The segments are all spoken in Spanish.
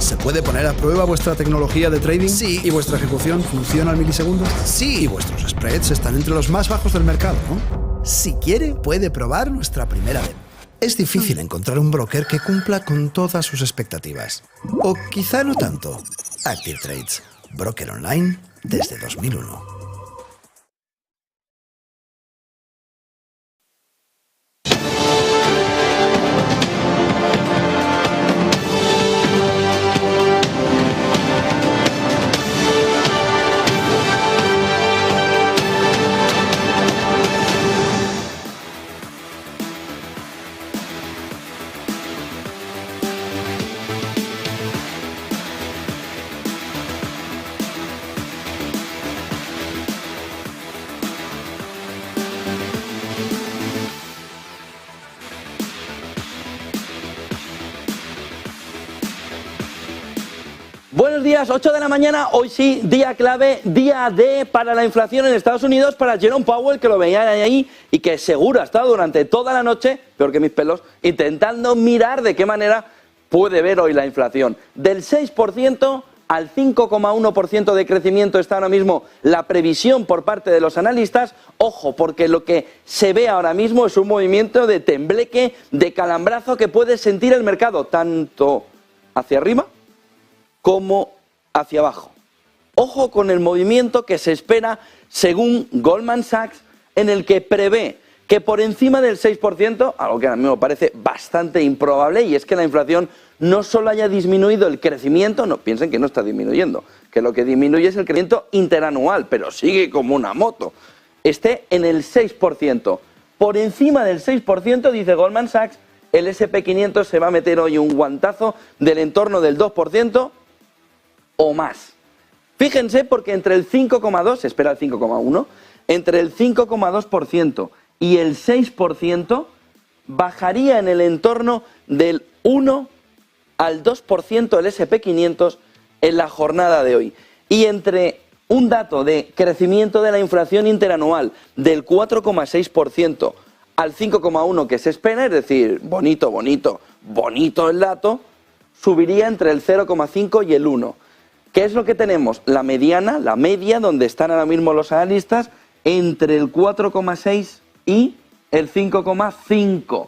¿Se puede poner a prueba vuestra tecnología de trading? Sí. ¿Y vuestra ejecución funciona al milisegundo? Sí. Y vuestros spreads están entre los más bajos del mercado, ¿no? Si quiere, puede probar nuestra primera demo. Es difícil encontrar un broker que cumpla con todas sus expectativas. O quizá no tanto. Active Trades, broker online desde 2001. Buenos días, 8 de la mañana, hoy sí, día clave, día D para la inflación en Estados Unidos, para Jerome Powell, que lo veían ahí y que seguro ha estado durante toda la noche, peor que mis pelos, intentando mirar de qué manera puede ver hoy la inflación. Del 6% al 5,1% de crecimiento está ahora mismo la previsión por parte de los analistas. Ojo, porque lo que se ve ahora mismo es un movimiento de tembleque, de calambrazo que puede sentir el mercado, tanto hacia arriba como hacia abajo. Ojo con el movimiento que se espera según Goldman Sachs, en el que prevé que por encima del 6%, algo que a mí me parece bastante improbable, y es que la inflación no solo haya disminuido el crecimiento, no piensen que no está disminuyendo, que lo que disminuye es el crecimiento interanual, pero sigue como una moto, esté en el 6%. Por encima del 6%, dice Goldman Sachs, el S&P 500 se va a meter hoy un guantazo del entorno del 2%, o más. Fíjense, porque entre el 5,2, se espera el 5,1, entre el 5,2% y el 6% bajaría en el entorno del 1 al 2% el S&P 500 en la jornada de hoy. Y entre un dato de crecimiento de la inflación interanual del 4,6% al 5,1% que se espera, es decir, bonito el dato, subiría entre el 0,5 y el 1. ¿Qué es lo que tenemos? La mediana, la media, donde están ahora mismo los analistas, entre el 4,6 y el 5,5.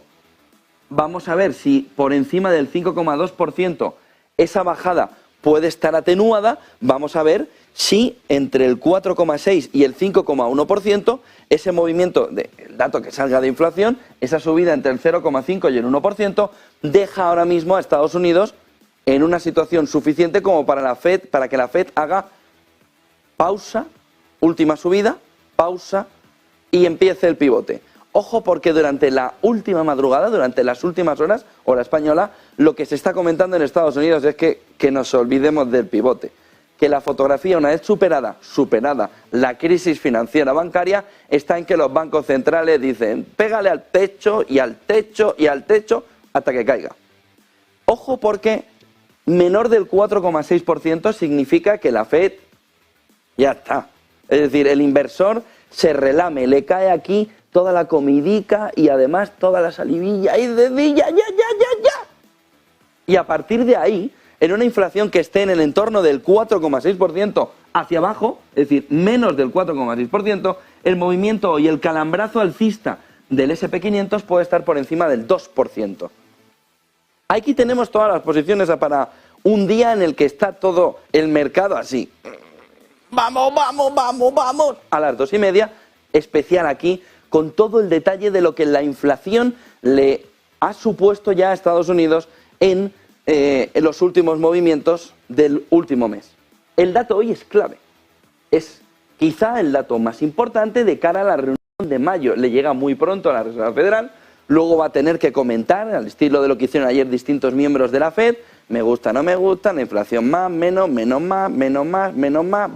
Vamos a ver si por encima del 5,2% esa bajada puede estar atenuada. Vamos a ver si entre el 4,6 y el 5,1% ese movimiento, el dato que salga de inflación, esa subida entre el 0,5 y el 1%, deja ahora mismo a Estados Unidos en una situación suficiente como para que la Fed haga pausa, última subida, pausa y empiece el pivote. Ojo, porque durante la última madrugada, durante las últimas horas, hora española, lo que se está comentando en Estados Unidos es que nos olvidemos del pivote. Que la fotografía, una vez superada la crisis financiera bancaria, está en que los bancos centrales dicen, pégale al techo y al techo y al techo hasta que caiga. Ojo, porque menor del 4,6% significa que la Fed ya está. Es decir, el inversor se relame, le cae aquí toda la comidica y además toda la salivilla y de ya. Y a partir de ahí, en una inflación que esté en el entorno del 4,6% hacia abajo, es decir, menos del 4,6%, el movimiento y el calambrazo alcista del S&P 500 puede estar por encima del 2%. Aquí tenemos todas las posiciones para un día en el que está todo el mercado así. Vamos, a las 2:30, especial aquí, con todo el detalle de lo que la inflación le ha supuesto ya a Estados Unidos en los últimos movimientos del último mes. El dato hoy es clave. Es quizá el dato más importante de cara a la reunión de mayo. Le llega muy pronto a la Reserva Federal. Luego va a tener que comentar, al estilo de lo que hicieron ayer distintos miembros de la Fed, me gusta, no me gusta, la inflación más, menos más.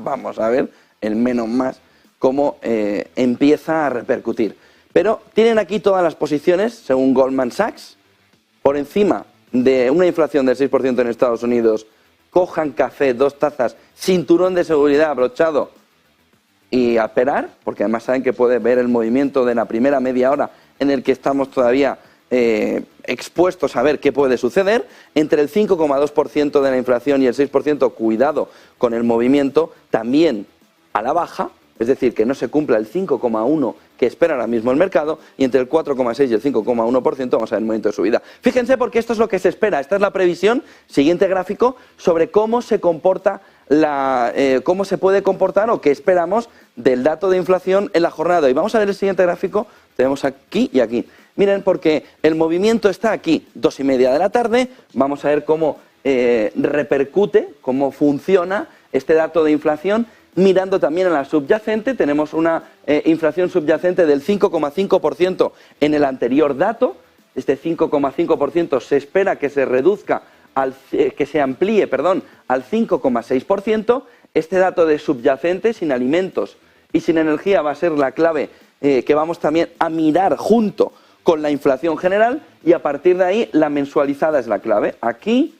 Vamos a ver el menos más cómo empieza a repercutir. Pero tienen aquí todas las posiciones, según Goldman Sachs, por encima de una inflación del 6% en Estados Unidos, cojan café, 2 tazas, cinturón de seguridad abrochado y a esperar, porque además saben que puede ver el movimiento de la primera media hora en el que estamos todavía expuestos a ver qué puede suceder. Entre el 5,2% de la inflación y el 6%, cuidado con el movimiento, también a la baja, es decir, que no se cumpla el 5,1% que espera ahora mismo el mercado, y entre el 4,6% y el 5,1% vamos a ver el movimiento de subida. Fíjense, porque esto es lo que se espera, esta es la previsión, siguiente gráfico, sobre cómo se comporta cómo se puede comportar o qué esperamos del dato de inflación en la jornada de hoy. Vamos a ver el siguiente gráfico, tenemos aquí y aquí. Miren, porque el movimiento está aquí, 2:30 de la tarde, vamos a ver cómo repercute, cómo funciona este dato de inflación. Mirando también a la subyacente, tenemos una inflación subyacente del 5,5% en el anterior dato. Este 5,5% se espera que se reduzca, que se amplíe, al 5,6%. Este dato de subyacente, sin alimentos y sin energía, va a ser la clave que vamos también a mirar junto con la inflación general, y a partir de ahí la mensualizada es la clave, aquí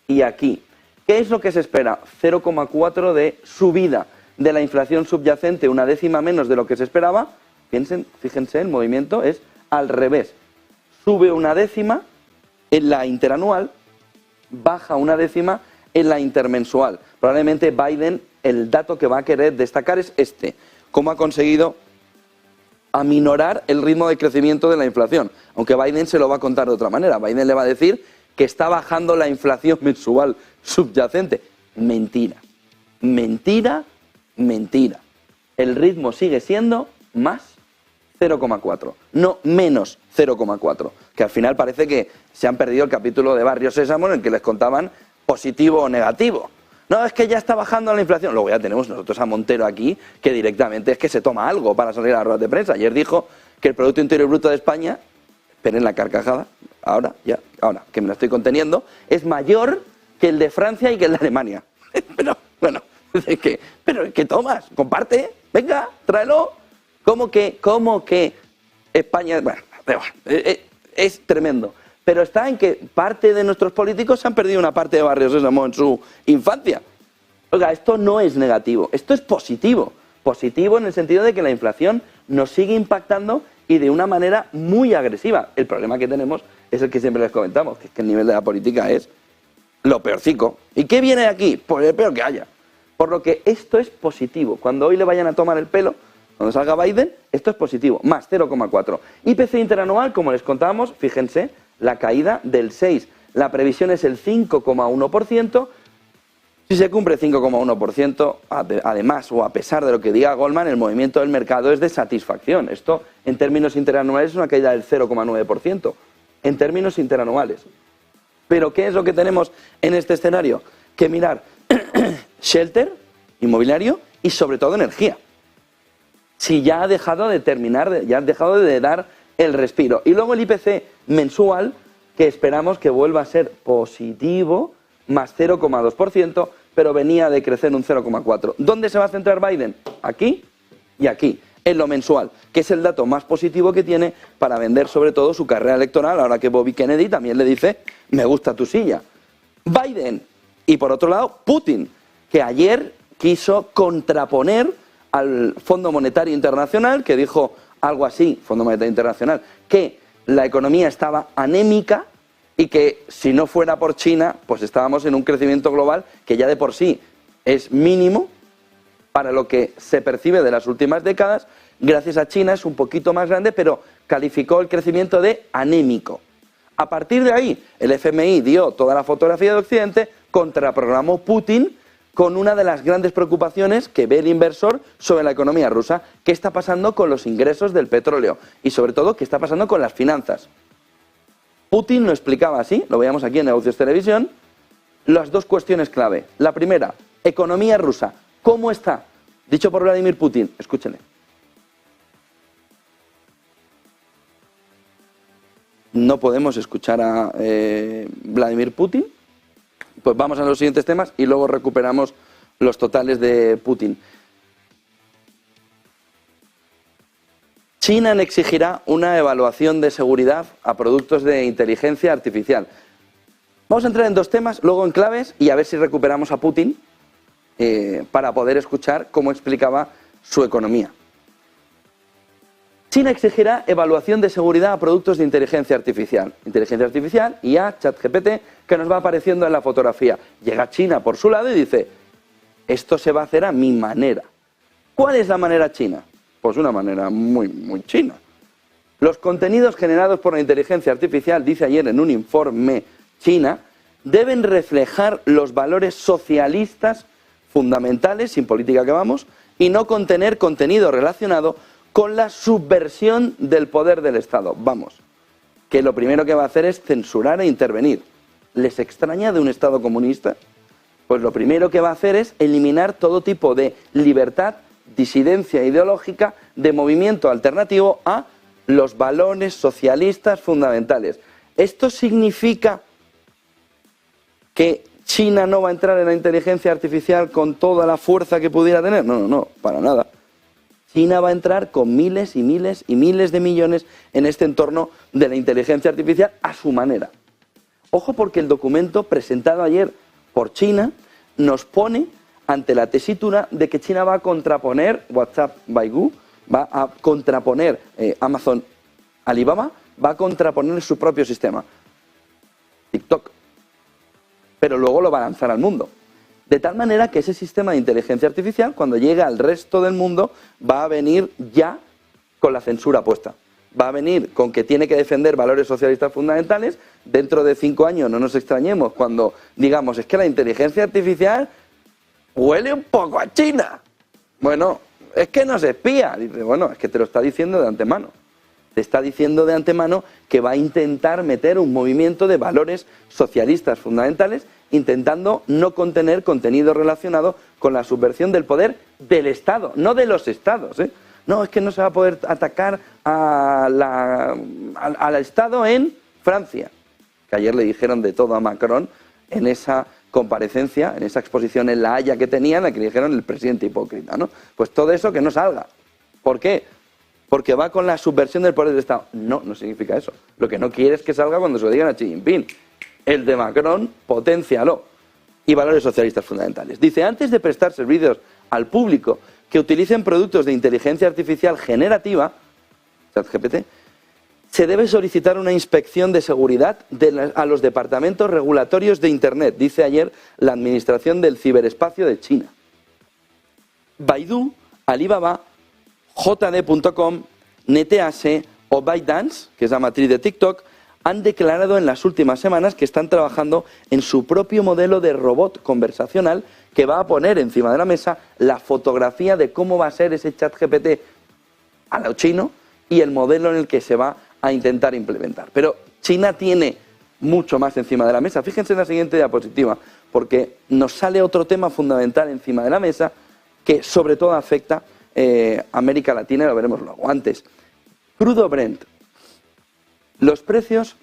y aquí. ¿Qué es lo que se espera? 0,4 de subida de la inflación subyacente, una décima menos de lo que se esperaba. Fíjense, el movimiento es al revés. Sube una décima en la interanual, baja una décima en la intermensual. Probablemente Biden, el dato que va a querer destacar es este, cómo ha conseguido aminorar el ritmo de crecimiento de la inflación. Aunque Biden se lo va a contar de otra manera. Biden le va a decir que está bajando la inflación mensual subyacente. Mentira, mentira, mentira. El ritmo sigue siendo más 0,4, no menos 0,4. Que al final parece que se han perdido el capítulo de Barrio Sésamo en el que les contaban positivo o negativo. No, es que ya está bajando la inflación. Luego ya tenemos nosotros a Montero aquí, que directamente es que se toma algo para salir a las ruedas de prensa. Ayer dijo que el Producto Interior Bruto de España, esperen la carcajada, ahora que me la estoy conteniendo, es mayor que el de Francia y que el de Alemania. Pero, bueno, pero ¿qué tomas? Comparte, venga, tráelo. ¿Cómo que España? Bueno, es tremendo. Pero está en que parte de nuestros políticos se han perdido una parte de Barrio Sésamo en su infancia. Oiga, esto no es negativo, esto es positivo. Positivo en el sentido de que la inflación nos sigue impactando y de una manera muy agresiva. El problema que tenemos es el que siempre les comentamos, que es que el nivel de la política es lo peorcico. ¿Y qué viene de aquí? Pues el peor que haya. Por lo que esto es positivo. Cuando hoy le vayan a tomar el pelo, cuando salga Biden, esto es positivo, más 0,4. IPC interanual, como les contábamos, fíjense, la caída del 6. La previsión es el 5,1%. Si se cumple 5,1%, además o a pesar de lo que diga Goldman, el movimiento del mercado es de satisfacción. Esto, en términos interanuales, es una caída del 0,9%. En términos interanuales. Pero ¿qué es lo que tenemos en este escenario? Que mirar shelter, inmobiliario y sobre todo energía. Si ya ha dejado de dar el respiro. Y luego el IPC mensual, que esperamos que vuelva a ser positivo, más 0,2%, pero venía de crecer un 0,4%. ¿Dónde se va a centrar Biden? Aquí y aquí, en lo mensual, que es el dato más positivo que tiene para vender sobre todo su carrera electoral, ahora que Bobby Kennedy también le dice, me gusta tu silla. Biden, y por otro lado, Putin, que ayer quiso contraponer al Fondo Monetario Internacional, que dijo algo así, Fondo Monetario Internacional, que la economía estaba anémica y que si no fuera por China, pues estábamos en un crecimiento global que ya de por sí es mínimo para lo que se percibe de las últimas décadas. Gracias a China es un poquito más grande, pero calificó el crecimiento de anémico. A partir de ahí, el FMI dio toda la fotografía de Occidente, contraprogramó Putin con una de las grandes preocupaciones que ve el inversor sobre la economía rusa. ¿Qué está pasando con los ingresos del petróleo? Y sobre todo, ¿qué está pasando con las finanzas? Putin lo explicaba así, lo veíamos aquí en Negocios Televisión, las dos cuestiones clave. La primera, economía rusa. ¿Cómo está? Dicho por Vladimir Putin, escúchenle. No podemos escuchar a Vladimir Putin. Pues vamos a los siguientes temas y luego recuperamos los totales de Putin. China exigirá una evaluación de seguridad a productos de inteligencia artificial. Vamos a entrar en dos temas, luego en claves y a ver si recuperamos a Putin para poder escuchar cómo explicaba su economía. China exigirá evaluación de seguridad a productos de inteligencia artificial. Inteligencia artificial, IA, ChatGPT, que nos va apareciendo en la fotografía. Llega China por su lado y dice, esto se va a hacer a mi manera. ¿Cuál es la manera china? Pues una manera muy china. Los contenidos generados por la inteligencia artificial, dice ayer en un informe China, deben reflejar los valores socialistas fundamentales, sin política que vamos, y no contener contenido relacionado con la subversión del poder del Estado. Vamos, que lo primero que va a hacer es censurar e intervenir. ¿Les extraña de un Estado comunista? Pues lo primero que va a hacer es eliminar todo tipo de libertad, disidencia ideológica, de movimiento alternativo a los valores socialistas fundamentales. ¿Esto significa que China no va a entrar en la inteligencia artificial con toda la fuerza que pudiera tener? No, para nada. China va a entrar con miles y miles y miles de millones en este entorno de la inteligencia artificial a su manera. Ojo, porque el documento presentado ayer por China nos pone ante la tesitura de que China va a contraponer WhatsApp Baidu, va a contraponer Amazon Alibaba, va a contraponer su propio sistema, TikTok, pero luego lo va a lanzar al mundo. De tal manera que ese sistema de inteligencia artificial, cuando llegue al resto del mundo, va a venir ya con la censura puesta. Va a venir con que tiene que defender valores socialistas fundamentales. Dentro de 5 años no nos extrañemos cuando digamos, es que la inteligencia artificial huele un poco a China. Bueno, es que nos espía. Dice, bueno, es que te lo está diciendo de antemano. Te está diciendo de antemano que va a intentar meter un movimiento de valores socialistas fundamentales, intentando no contener contenido relacionado con la subversión del poder del Estado, no de los Estados. No, es que no se va a poder atacar al Estado en Francia, que ayer le dijeron de todo a Macron en esa comparecencia, en esa exposición en La Haya que tenía, en la que le dijeron el presidente hipócrita, ¿no? Pues todo eso que no salga. ¿Por qué? Porque va con la subversión del poder del Estado. No, no significa eso. Lo que no quiere es que salga cuando se lo digan a Xi Jinping. El de Macron, potencialo. Y valores socialistas fundamentales. Dice, antes de prestar servicios al público que utilicen productos de inteligencia artificial generativa, ChatGPT, se debe solicitar una inspección de seguridad a los departamentos regulatorios de Internet, dice ayer la Administración del Ciberespacio de China. Baidu, Alibaba, JD.com, Netease o ByteDance, que es la matriz de TikTok, han declarado en las últimas semanas que están trabajando en su propio modelo de robot conversacional que va a poner encima de la mesa la fotografía de cómo va a ser ese ChatGPT a lo chino y el modelo en el que se va a intentar implementar. Pero China tiene mucho más encima de la mesa. Fíjense en la siguiente diapositiva, porque nos sale otro tema fundamental encima de la mesa que sobre todo afecta a América Latina, y lo veremos luego. Antes, crudo Brent. Los precios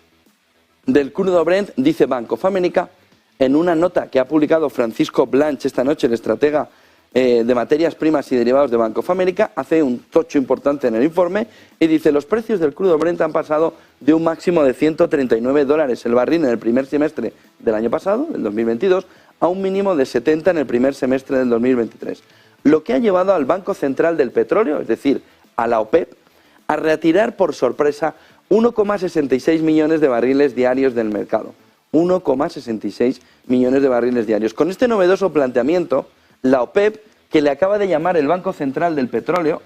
del crudo Brent, dice Bank of America, en una nota que ha publicado Francisco Blanch esta noche, el estratega de materias primas y derivados de Bank of America, hace un tocho importante en el informe y dice, los precios del crudo Brent han pasado de un máximo de $139 el barril en el primer semestre del año pasado, del 2022, a un mínimo de 70 en el primer semestre del 2023. Lo que ha llevado al Banco Central del Petróleo, es decir, a la OPEP, a retirar por sorpresa 1,66 millones de barriles diarios del mercado. 1,66 millones de barriles diarios. Con este novedoso planteamiento, la OPEP, que le acaba de llamar el Banco Central del Petróleo,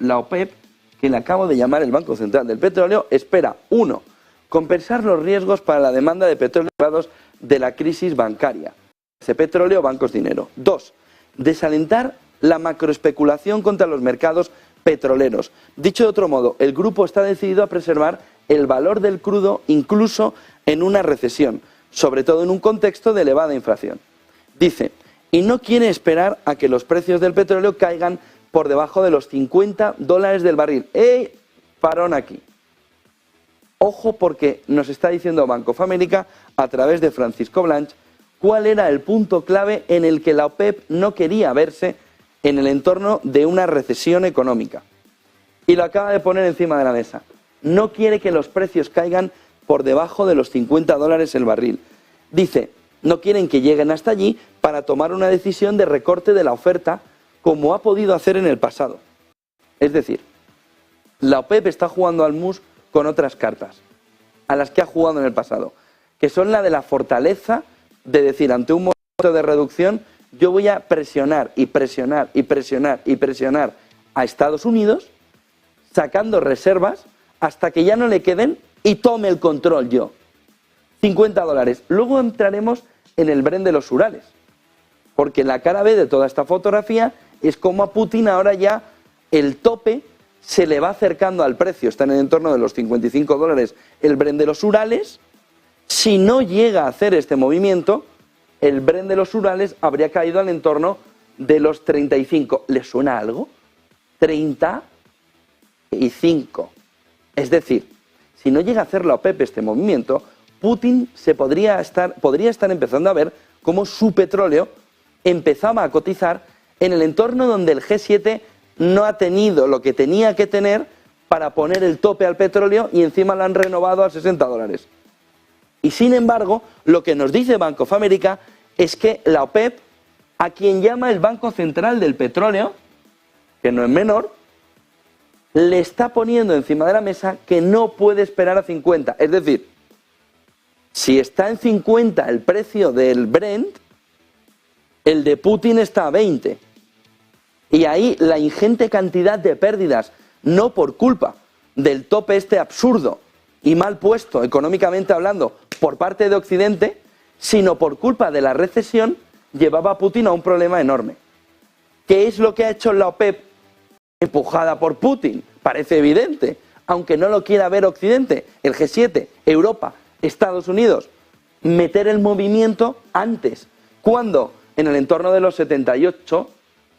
espera, 1, compensar los riesgos para la demanda de petróleo derivados de la crisis bancaria. Ese petróleo, bancos dinero. 2, desalentar la macroespeculación contra los mercados petroleros. Dicho de otro modo, el grupo está decidido a preservar el valor del crudo incluso en una recesión, sobre todo en un contexto de elevada inflación. Dice, y no quiere esperar a que los precios del petróleo caigan por debajo de los $50 del barril. ¡Ey! Parón aquí. Ojo, porque nos está diciendo Bank of America, a través de Francisco Blanch, cuál era el punto clave en el que la OPEP no quería verse en el entorno de una recesión económica. Y lo acaba de poner encima de la mesa. No quiere que los precios caigan por debajo de los $50 el barril. Dice, no quieren que lleguen hasta allí para tomar una decisión de recorte de la oferta como ha podido hacer en el pasado. Es decir, la OPEP está jugando al mus con otras cartas, a las que ha jugado en el pasado, que son la de la fortaleza de decir, ante un momento de reducción, yo voy a presionar y presionar y presionar y presionar a Estados Unidos, sacando reservas hasta que ya no le queden y tome el control yo. $50. Luego entraremos en el Brent de los Urales, porque la cara B de toda esta fotografía es como a Putin ahora ya el tope se le va acercando al precio, está en el entorno de los $55 el Brent de los Urales. Si no llega a hacer este movimiento, el Brent de los Urales habría caído al entorno de los 35. ¿Le suena algo? 35. Es decir, si no llega a hacer la OPEP este movimiento, Putin podría estar empezando a ver cómo su petróleo empezaba a cotizar en el entorno donde el G7 no ha tenido lo que tenía que tener para poner el tope al petróleo y encima lo han renovado a $60. Y sin embargo, lo que nos dice Bank of America es que la OPEP, a quien llama el Banco Central del Petróleo, que no es menor, le está poniendo encima de la mesa que no puede esperar a 50. Es decir, si está en 50 el precio del Brent, el de Putin está a 20. Y ahí la ingente cantidad de pérdidas, no por culpa del tope este absurdo y mal puesto económicamente hablando por parte de Occidente, sino por culpa de la recesión, llevaba a Putin a un problema enorme. ¿Qué es lo que ha hecho la OPEP empujada por Putin? Parece evidente, aunque no lo quiera ver Occidente, el G7, Europa, Estados Unidos, meter el movimiento antes. ¿Cuándo? En el entorno de los 78,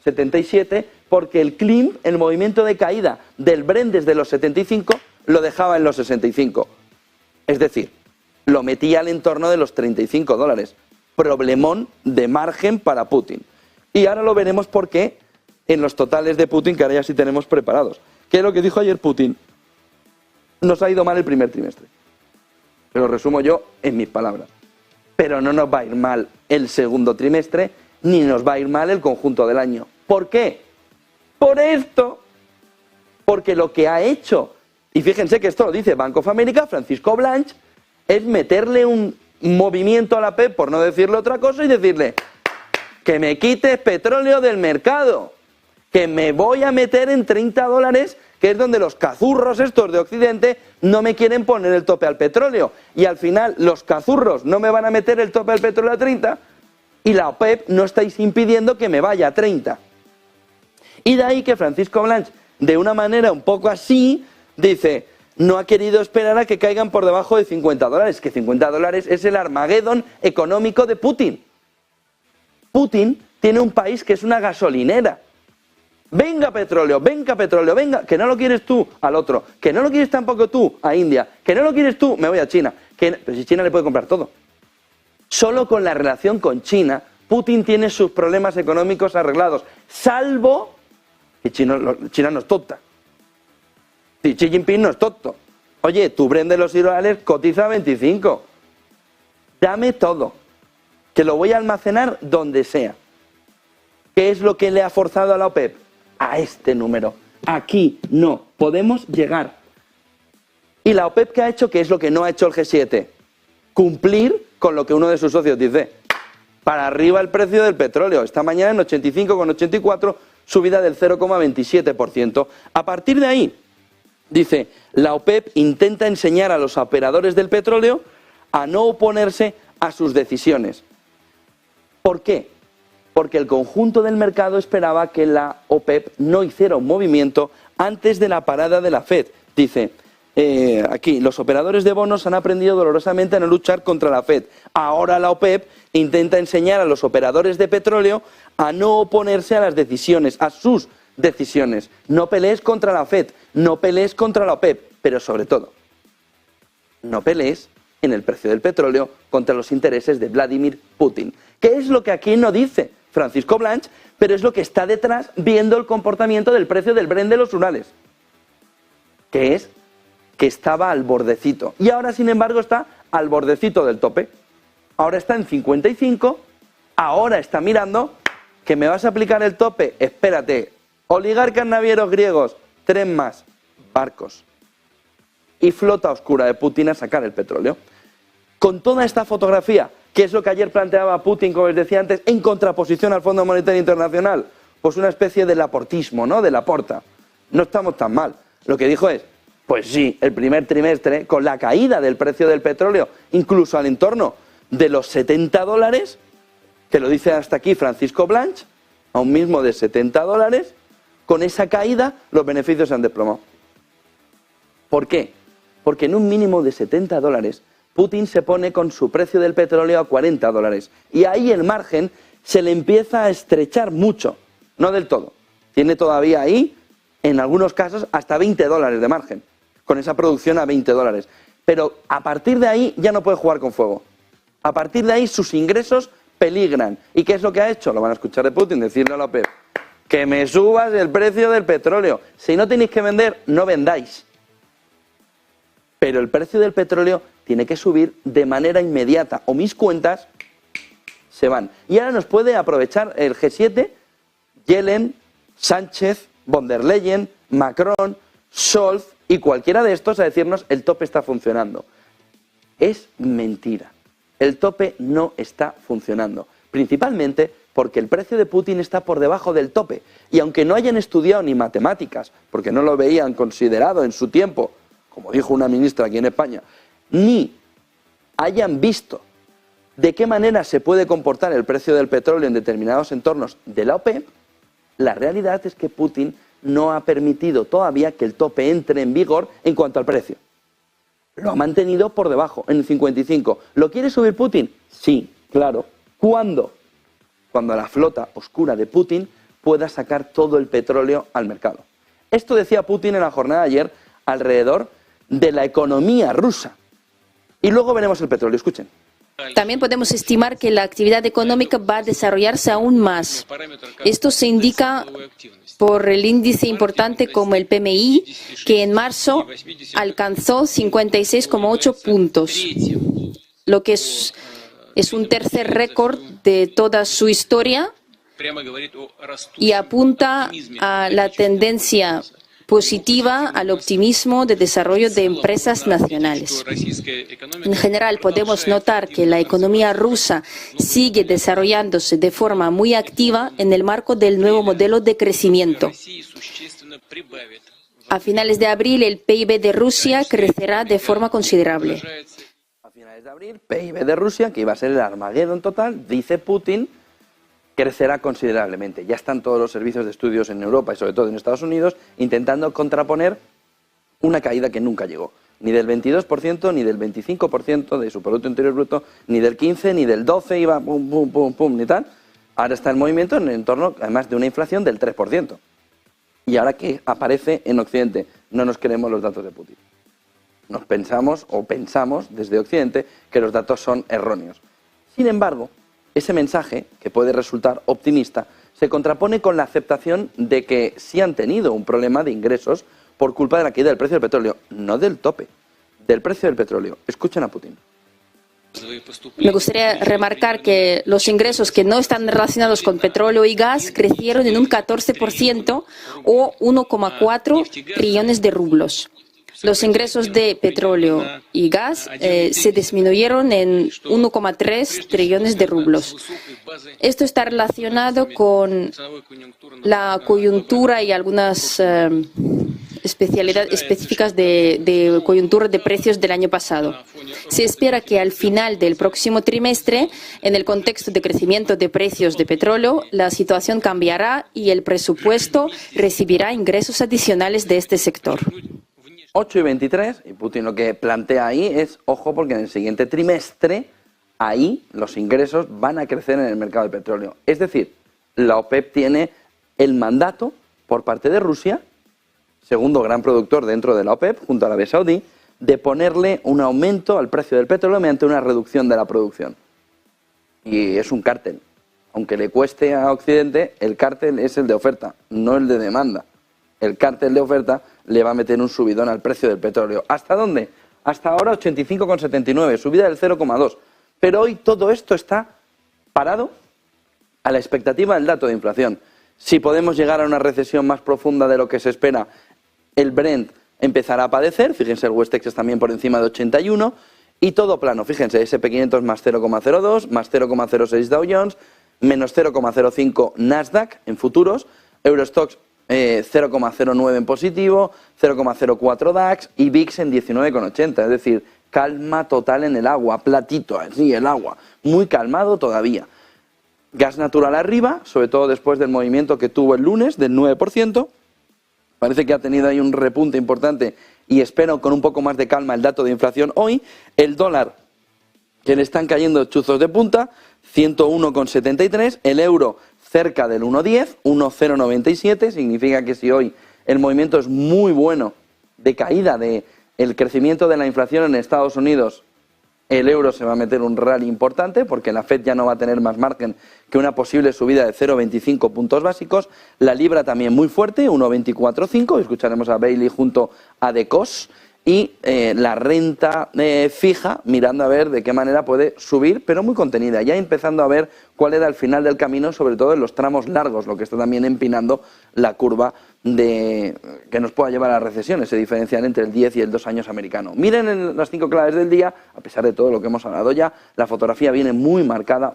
77, porque el CLIM, el movimiento de caída del Brent desde los 75, lo dejaba en los 65. Es decir, lo metía al entorno de los $35. Problemón de margen para Putin. Y ahora lo veremos por qué en los totales de Putin, que ahora ya sí tenemos preparados. ¿Qué es lo que dijo ayer Putin? Nos ha ido mal el primer trimestre. Lo resumo yo en mis palabras. Pero no nos va a ir mal el segundo trimestre, ni nos va a ir mal el conjunto del año. ¿Por qué? Por esto. Porque lo que ha hecho, y fíjense que esto lo dice Bank of America, Francisco Blanch, es meterle un movimiento a la OPEP, por no decirle otra cosa, y decirle que me quites petróleo del mercado, que me voy a meter en $30, que es donde los cazurros estos de Occidente no me quieren poner el tope al petróleo. Y al final los cazurros no me van a meter el tope al petróleo a 30 y la OPEP no estáis impidiendo que me vaya a 30. Y de ahí que Francisco Blanch, de una manera un poco así, dice, no ha querido esperar a que caigan por debajo de $50, que $50 es el Armagedón económico de Putin. Putin tiene un país que es una gasolinera. Venga petróleo, venga, que no lo quieres tú al otro, que no lo quieres tampoco tú a India, que no lo quieres tú, me voy a China. Pero si China le puede comprar todo. Solo con la relación con China, Putin tiene sus problemas económicos arreglados, salvo que China no es tonta. Xi Jinping no es tonto. Oye, tu Brent de los Urales cotiza 25. Dame todo, que lo voy a almacenar donde sea. ¿Qué es lo que le ha forzado a la OPEP? A este número. Aquí no podemos llegar. ¿Y la OPEP qué ha hecho? ¿Qué es lo que no ha hecho el G7? Cumplir con lo que uno de sus socios dice. Para arriba el precio del petróleo. Esta mañana en 85,84, subida del 0,27%. A partir de ahí, dice, la OPEP intenta enseñar a los operadores del petróleo a no oponerse a sus decisiones. ¿Por qué? Porque el conjunto del mercado esperaba que la OPEP no hiciera un movimiento antes de la parada de la FED. Dice, aquí, los operadores de bonos han aprendido dolorosamente a no luchar contra la FED. Ahora la OPEP intenta enseñar a los operadores de petróleo a no oponerse a las decisiones, a sus decisiones. No pelees contra la FED, no pelees contra la OPEP, pero sobre todo, no pelees en el precio del petróleo contra los intereses de Vladimir Putin. ¿Qué es lo que aquí no dice Francisco Blanch? Pero es lo que está detrás viendo el comportamiento del precio del Brent de los Urales. Que es que estaba al bordecito. Y ahora, sin embargo, está al bordecito del tope. Ahora está en 55, ahora está mirando que me vas a aplicar el tope. Espérate, oligarcas navieros griegos, 3 más. barcos y flota oscura de Putin a sacar el petróleo. Con toda esta fotografía, ¿qué es lo que ayer planteaba Putin, como les decía antes, en contraposición al Fondo Monetario Internacional? Pues una especie de laportismo, ¿no? De Laporta. No estamos tan mal. Lo que dijo es, pues sí, el primer trimestre, con la caída del precio del petróleo, incluso al entorno de los $70, que lo dice hasta aquí Francisco Blanch, a un mismo de $70, con esa caída los beneficios se han desplomado. ¿Por qué? Porque en un mínimo de $70, Putin se pone con su precio del petróleo a $40. Y ahí el margen se le empieza a estrechar mucho, no del todo. Tiene todavía ahí, en algunos casos, hasta $20 de margen, con esa producción a $20. Pero a partir de ahí ya no puede jugar con fuego. A partir de ahí sus ingresos peligran. ¿Y qué es lo que ha hecho? Lo van a escuchar de Putin decirle a la OPEP, que me subas el precio del petróleo. Si no tenéis que vender, no vendáis. Pero el precio del petróleo tiene que subir de manera inmediata o mis cuentas se van. Y ahora nos puede aprovechar el G7, Yellen, Sánchez, von der Leyen, Macron, Scholz y cualquiera de estos a decirnos el tope está funcionando. Es mentira. El tope no está funcionando. Principalmente porque el precio de Putin está por debajo del tope. Y aunque no hayan estudiado ni matemáticas, porque no lo veían considerado en su tiempo, como dijo una ministra aquí en España, ni hayan visto de qué manera se puede comportar el precio del petróleo en determinados entornos de la OPEP, la realidad es que Putin no ha permitido todavía que el tope entre en vigor en cuanto al precio. Lo ha mantenido por debajo, en el 55. ¿Lo quiere subir Putin? Sí, claro. ¿Cuándo? Cuando la flota oscura de Putin pueda sacar todo el petróleo al mercado. Esto decía Putin en la jornada de ayer alrededor de la economía rusa. Y luego veremos el petróleo. Escuchen. También podemos estimar que la actividad económica va a desarrollarse aún más. Esto se indica por el índice importante como el PMI, que en marzo alcanzó 56,8 puntos, lo que es un tercer récord de toda su historia y apunta a la tendencia positiva al optimismo de desarrollo de empresas nacionales. En general, podemos notar que la economía rusa sigue desarrollándose de forma muy activa en el marco del nuevo modelo de crecimiento. A finales de abril, el PIB de Rusia crecerá de forma considerable. A finales de abril, PIB de Rusia, que iba a ser el Armagedón total, dice Putin, crecerá considerablemente. Ya están todos los servicios de estudios en Europa y sobre todo en Estados Unidos intentando contraponer una caída que nunca llegó. Ni del 22%, ni del 25% de su Producto Interior Bruto, ni del 15%, ni del 12%, iba pum, pum, pum, pum, ni tal. Ahora está el movimiento en el entorno, además, de una inflación del 3%. Y ahora que aparece en Occidente, no nos creemos los datos de Putin. Nos pensamos desde Occidente que los datos son erróneos. Sin embargo, ese mensaje, que puede resultar optimista, se contrapone con la aceptación de que sí han tenido un problema de ingresos por culpa de la caída del precio del petróleo, no del tope, del precio del petróleo. Escuchen a Putin. Me gustaría remarcar que los ingresos que no están relacionados con petróleo y gas crecieron en un 14% o 1,4 trillones de rublos. Los ingresos de petróleo y gas se disminuyeron en 1,3 trillones de rublos. Esto está relacionado con la coyuntura y algunas especialidades específicas de coyuntura de precios del año pasado. Se espera que al final del próximo trimestre, en el contexto de crecimiento de precios de petróleo, la situación cambiará y el presupuesto recibirá ingresos adicionales de este sector. 8:23, y Putin lo que plantea ahí es, ojo, porque en el siguiente trimestre, ahí los ingresos van a crecer en el mercado del petróleo. Es decir, la OPEP tiene el mandato por parte de Rusia, segundo gran productor dentro de la OPEP, junto a Arabia Saudí, de ponerle un aumento al precio del petróleo mediante una reducción de la producción. Y es un cártel. Aunque le cueste a Occidente, el cártel es el de oferta, no el de demanda. El cártel de oferta le va a meter un subidón al precio del petróleo. ¿Hasta dónde? Hasta ahora 85,79, subida del 0,2. Pero hoy todo esto está parado a la expectativa del dato de inflación. Si podemos llegar a una recesión más profunda de lo que se espera, el Brent empezará a padecer. Fíjense, el West Texas también por encima de 81 y todo plano. Fíjense, SP500 más 0,02, más 0,06 Dow Jones, menos 0,05 Nasdaq en futuros, Eurostoxx 0,09 en positivo, 0,04 DAX y VIX en 19,80. Es decir, calma total en el agua, platito, así el agua, muy calmado todavía. Gas natural arriba, sobre todo después del movimiento que tuvo el lunes del 9%. Parece que ha tenido ahí un repunte importante y espero con un poco más de calma el dato de inflación hoy. El dólar, que le están cayendo chuzos de punta, 101,73. El euro cerca del 1,10, 1,097. Significa que si hoy el movimiento es muy bueno de caída del crecimiento de la inflación en Estados Unidos, el euro se va a meter un rally importante porque la FED ya no va a tener más margen que una posible subida de 0,25 puntos básicos. La libra también muy fuerte, 1,24,5. Escucharemos a Bailey junto a Decos. Y la renta fija, mirando a ver de qué manera puede subir, pero muy contenida, ya empezando a ver cuál era el final del camino, sobre todo en los tramos largos, lo que está también empinando la curva de que nos pueda llevar a la recesión, ese diferencial entre el 10 y el 2 años americano. Miren las 5 claves del día, a pesar de todo lo que hemos hablado ya, la fotografía viene muy marcada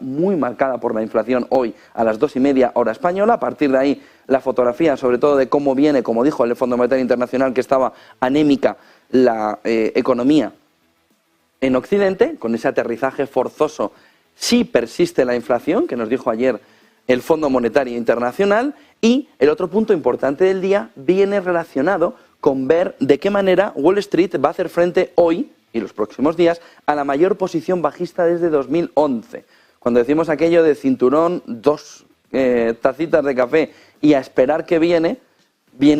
por la inflación hoy a las 2:30 hora española. A partir de ahí, la fotografía sobre todo de cómo viene, como dijo el Fondo Monetario Internacional, que estaba anémica la economía en Occidente, con ese aterrizaje forzoso si persiste la inflación, que nos dijo ayer el Fondo Monetario Internacional. Y el otro punto importante del día viene relacionado con ver de qué manera Wall Street va a hacer frente hoy y los próximos días a la mayor posición bajista desde 2011. Cuando decimos aquello de cinturón, 2 tacitas de café y a esperar que viene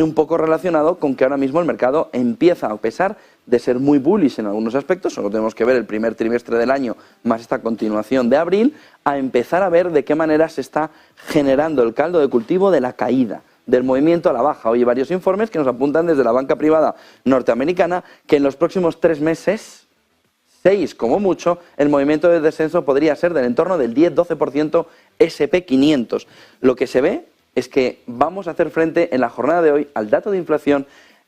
un poco relacionado con que ahora mismo el mercado empieza, a pesar de ser muy bullish en algunos aspectos, solo tenemos que ver el primer trimestre del año más esta continuación de abril, a empezar a ver de qué manera se está generando el caldo de cultivo de la caída, del movimiento a la baja. Hoy hay varios informes que nos apuntan desde la banca privada norteamericana que en los próximos 3 meses, 6 como mucho, el movimiento de descenso podría ser del entorno del 10-12% SP500. Lo que se ve es que vamos a hacer frente en la jornada de hoy al dato de inflación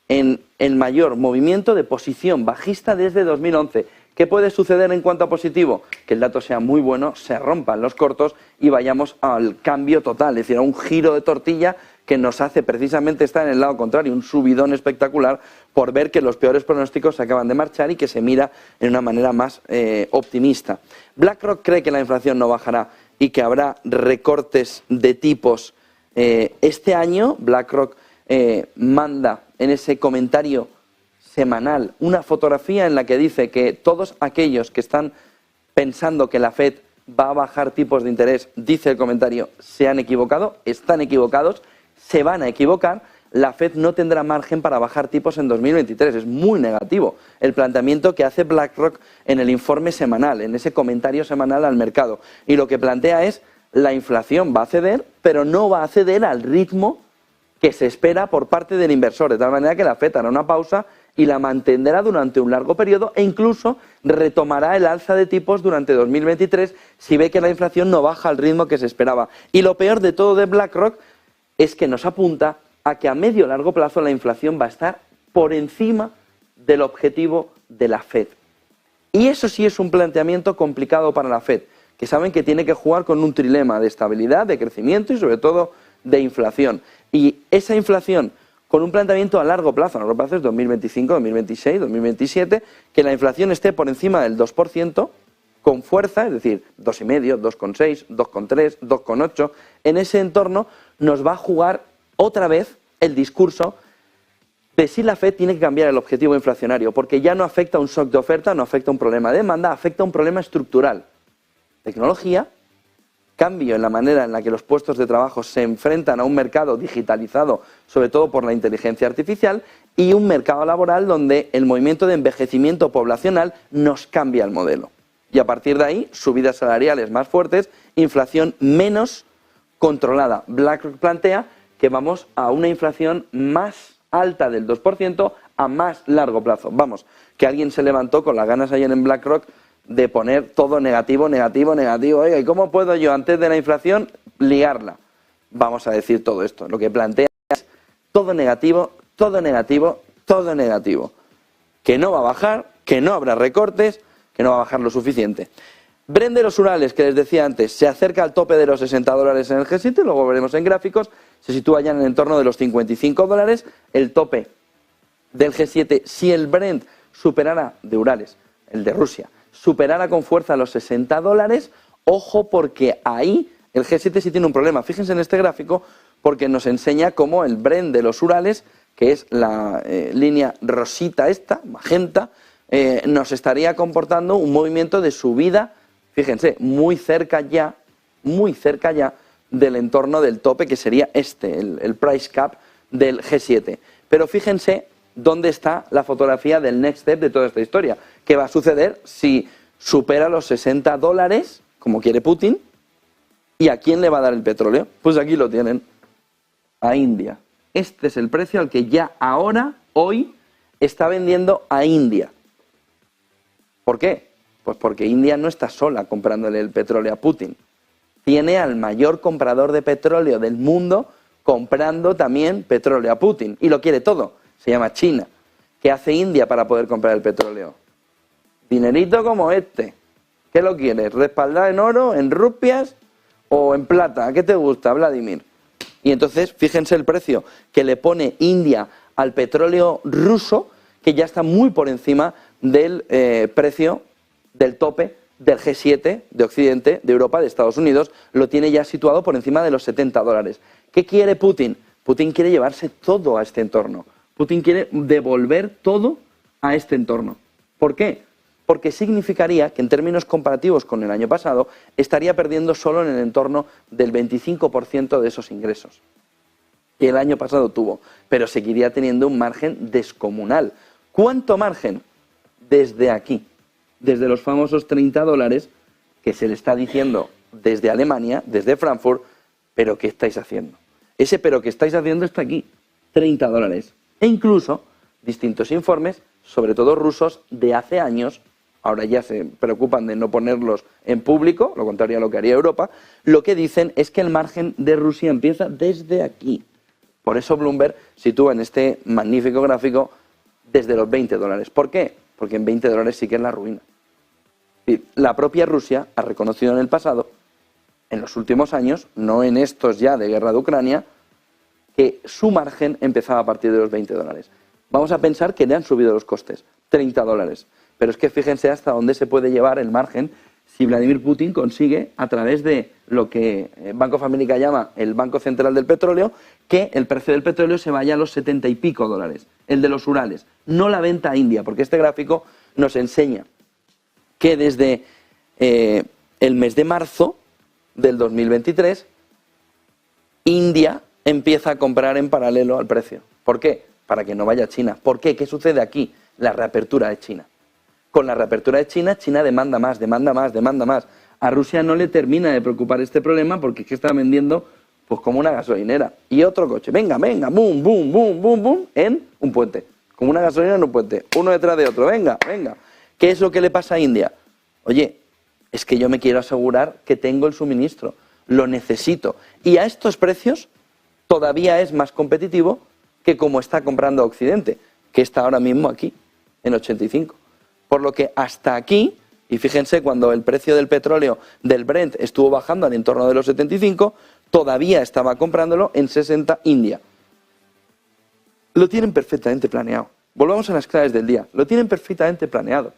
en el mayor movimiento de posición bajista desde 2011. ¿Qué puede suceder en cuanto a positivo? Que el dato sea muy bueno, se rompan los cortos y vayamos al cambio total, es decir, a un giro de tortilla que nos hace precisamente estar en el lado contrario, un subidón espectacular por ver que los peores pronósticos se acaban de marchar y que se mira en una manera más optimista. BlackRock cree que la inflación no bajará y que habrá recortes de tipos este año. BlackRock manda en ese comentario semanal una fotografía en la que dice que todos aquellos que están pensando que la FED va a bajar tipos de interés, dice el comentario, se han equivocado, están equivocados, se van a equivocar. La FED no tendrá margen para bajar tipos en 2023. Es muy negativo el planteamiento que hace BlackRock en el informe semanal, en ese comentario semanal al mercado. Y lo que plantea es: la inflación va a ceder, pero no va a ceder al ritmo que se espera por parte del inversor, de tal manera que la FED hará una pausa y la mantendrá durante un largo periodo e incluso retomará el alza de tipos durante 2023 si ve que la inflación no baja al ritmo que se esperaba. Y lo peor de todo de BlackRock es que nos apunta a que a medio y largo plazo la inflación va a estar por encima del objetivo de la FED. Y eso sí es un planteamiento complicado para la FED, que saben que tiene que jugar con un trilema de estabilidad, de crecimiento y sobre todo de inflación. Y esa inflación con un planteamiento a largo plazo es 2025, 2026, 2027, que la inflación esté por encima del 2%, con fuerza, es decir, 2,5, 2,6, 2,3, 2,8, en ese entorno nos va a jugar otra vez el discurso de si la FED tiene que cambiar el objetivo inflacionario, porque ya no afecta a un shock de oferta, no afecta a un problema de demanda, afecta a un problema estructural. Tecnología, cambio en la manera en la que los puestos de trabajo se enfrentan a un mercado digitalizado, sobre todo por la inteligencia artificial, y un mercado laboral donde el movimiento de envejecimiento poblacional nos cambia el modelo. Y a partir de ahí, subidas salariales más fuertes, inflación menos controlada. BlackRock plantea que vamos a una inflación más alta del 2% a más largo plazo. Vamos, que alguien se levantó con las ganas ayer en BlackRock de poner todo negativo, negativo, negativo. Oiga, ¿y cómo puedo yo antes de la inflación liarla? Vamos a decir todo esto. Lo que plantea es todo negativo, todo negativo, todo negativo. Que no va a bajar, que no habrá recortes, que no va a bajar lo suficiente. Brent de los Urales, que les decía antes, se acerca al tope de los $60 en el G7, luego veremos en gráficos, se sitúa ya en el entorno de los $55, el tope del G7, si el Brent superara, de Urales, el de Rusia, superara con fuerza los $60, ojo porque ahí el G7 sí tiene un problema. Fíjense en este gráfico porque nos enseña cómo el Brent de los Urales, que es la línea rosita esta, magenta, nos estaría comportando un movimiento de subida, fíjense, muy cerca ya del entorno del tope que sería el price cap del G7. Pero fíjense dónde está la fotografía del next step de toda esta historia. ¿Qué va a suceder si supera los $60, como quiere Putin? ¿Y a quién le va a dar el petróleo? Pues aquí lo tienen, a India. Este es el precio al que ya ahora, hoy, está vendiendo a India. ¿Por qué? Pues porque India no está sola comprándole el petróleo a Putin. Tiene al mayor comprador de petróleo del mundo comprando también petróleo a Putin. Y lo quiere todo. Se llama China. ¿Qué hace India para poder comprar el petróleo? Dinerito como este. ¿Qué lo quieres? ¿Respaldar en oro, en rupias o en plata? ¿A qué te gusta, Vladimir? Y entonces, fíjense el precio que le pone India al petróleo ruso, que ya está muy por encima del precio del tope del G7 de Occidente, de Europa, de Estados Unidos, lo tiene ya situado por encima de los $70. ¿Qué quiere Putin? Putin quiere llevarse todo a este entorno. Putin quiere devolver todo a este entorno. ¿Por qué? Porque significaría que en términos comparativos con el año pasado estaría perdiendo solo en el entorno del 25% de esos ingresos que el año pasado tuvo, pero seguiría teniendo un margen descomunal. ¿Cuánto margen? Desde aquí, desde los famosos $30 que se le está diciendo desde Alemania, desde Frankfurt, pero ¿qué estáis haciendo? Ese pero que estáis haciendo está aquí, $30. E incluso distintos informes, sobre todo rusos, de hace años, ahora ya se preocupan de no ponerlos en público, lo contrario a lo que haría Europa, lo que dicen es que el margen de Rusia empieza desde aquí. Por eso Bloomberg sitúa en este magnífico gráfico desde los $20. ¿Por qué? Porque en $20 sí que es la ruina. Y la propia Rusia ha reconocido en el pasado, en los últimos años, no en estos ya de guerra de Ucrania, que su margen empezaba a partir de los $20. Vamos a pensar que le han subido los costes, $30. Pero es que fíjense hasta dónde se puede llevar el margen si Vladimir Putin consigue, a través de lo que Bank of America llama el Banco Central del Petróleo, que el precio del petróleo se vaya a los $70 y pico, el de los Urales, no la venta a India, porque este gráfico nos enseña que desde el mes de marzo del 2023, India empieza a comprar en paralelo al precio. ¿Por qué? Para que no vaya a China. ¿Por qué? ¿Qué sucede aquí? La reapertura de China. Con la reapertura de China, China demanda más, demanda más, demanda más. A Rusia no le termina de preocupar este problema porque es que está vendiendo pues como una gasolinera. Y otro coche, venga, venga, boom, boom, boom, boom, boom, en un puente. Como una gasolinera en un puente, uno detrás de otro, venga, venga. ¿Qué es lo que le pasa a India? Oye, es que yo me quiero asegurar que tengo el suministro, lo necesito. Y a estos precios todavía es más competitivo que como está comprando Occidente, que está ahora mismo aquí, en 85. Por lo que hasta aquí, y fíjense, cuando el precio del petróleo del Brent estuvo bajando al entorno de los 75, todavía estaba comprándolo en 60 India. Lo tienen perfectamente planeado. Volvamos a las claves del día. Lo tienen perfectamente planeado.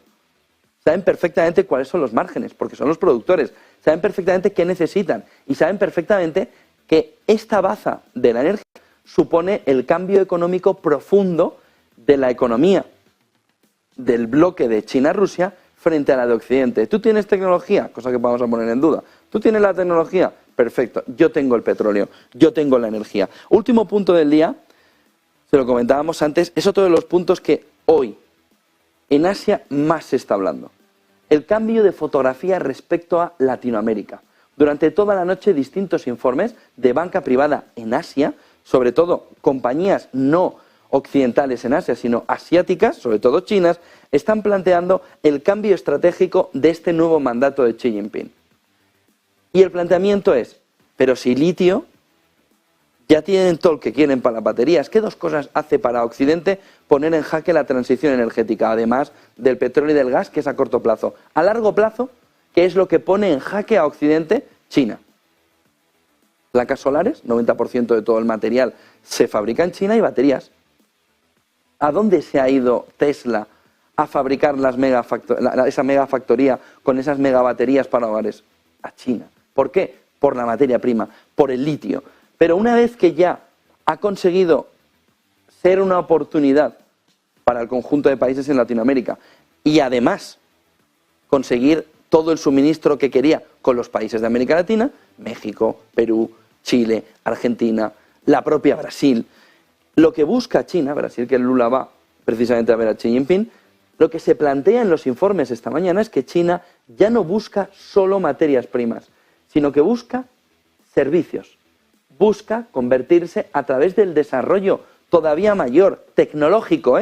Saben perfectamente cuáles son los márgenes, porque son los productores. Saben perfectamente qué necesitan. Y saben perfectamente que esta baza de la energía supone el cambio económico profundo de la economía del bloque de China-Rusia frente a la de Occidente. ¿Tú tienes tecnología? Cosa que vamos a poner en duda. ¿Tú tienes la tecnología? Perfecto. Yo tengo el petróleo. Yo tengo la energía. Último punto del día, se lo comentábamos antes, es otro de los puntos que hoy en Asia más se está hablando. El cambio de fotografía respecto a Latinoamérica. Durante toda la noche distintos informes de banca privada en Asia, sobre todo compañías no occidentales en Asia, sino asiáticas, sobre todo chinas, están planteando el cambio estratégico de este nuevo mandato de Xi Jinping. Y el planteamiento es, pero si litio ya tienen todo lo que quieren para las baterías. ¿Qué dos cosas hace para Occidente poner en jaque la transición energética, además del petróleo y del gas, que es a corto plazo? A largo plazo, ¿qué es lo que pone en jaque a Occidente? China. Placas solares, 90% de todo el material se fabrica en China, y baterías. ¿A dónde se ha ido Tesla a fabricar esa megafactoría con esas megabaterías para hogares? A China. ¿Por qué? Por la materia prima, por el litio. Pero una vez que ya ha conseguido ser una oportunidad para el conjunto de países en Latinoamérica y además conseguir todo el suministro que quería con los países de América Latina, México, Perú, Chile, Argentina, la propia Brasil, lo que busca China, Brasil, que Lula va precisamente a ver a Xi Jinping, lo que se plantea en los informes esta mañana es que China ya no busca solo materias primas, sino que busca servicios. Busca convertirse a través del desarrollo todavía mayor, tecnológico,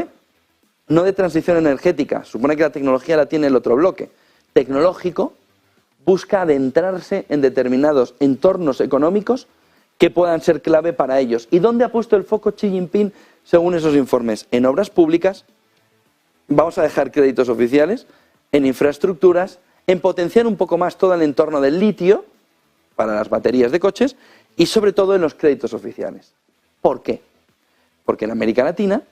no de transición energética, supone que la tecnología la tiene el otro bloque, tecnológico, busca adentrarse en determinados entornos económicos que puedan ser clave para ellos. ¿Y dónde ha puesto el foco Xi Jinping según esos informes? En obras públicas, vamos a dejar créditos oficiales, en infraestructuras, en potenciar un poco más todo el entorno del litio para las baterías de coches y sobre todo en los créditos oficiales. ¿Por qué? Porque en América Latina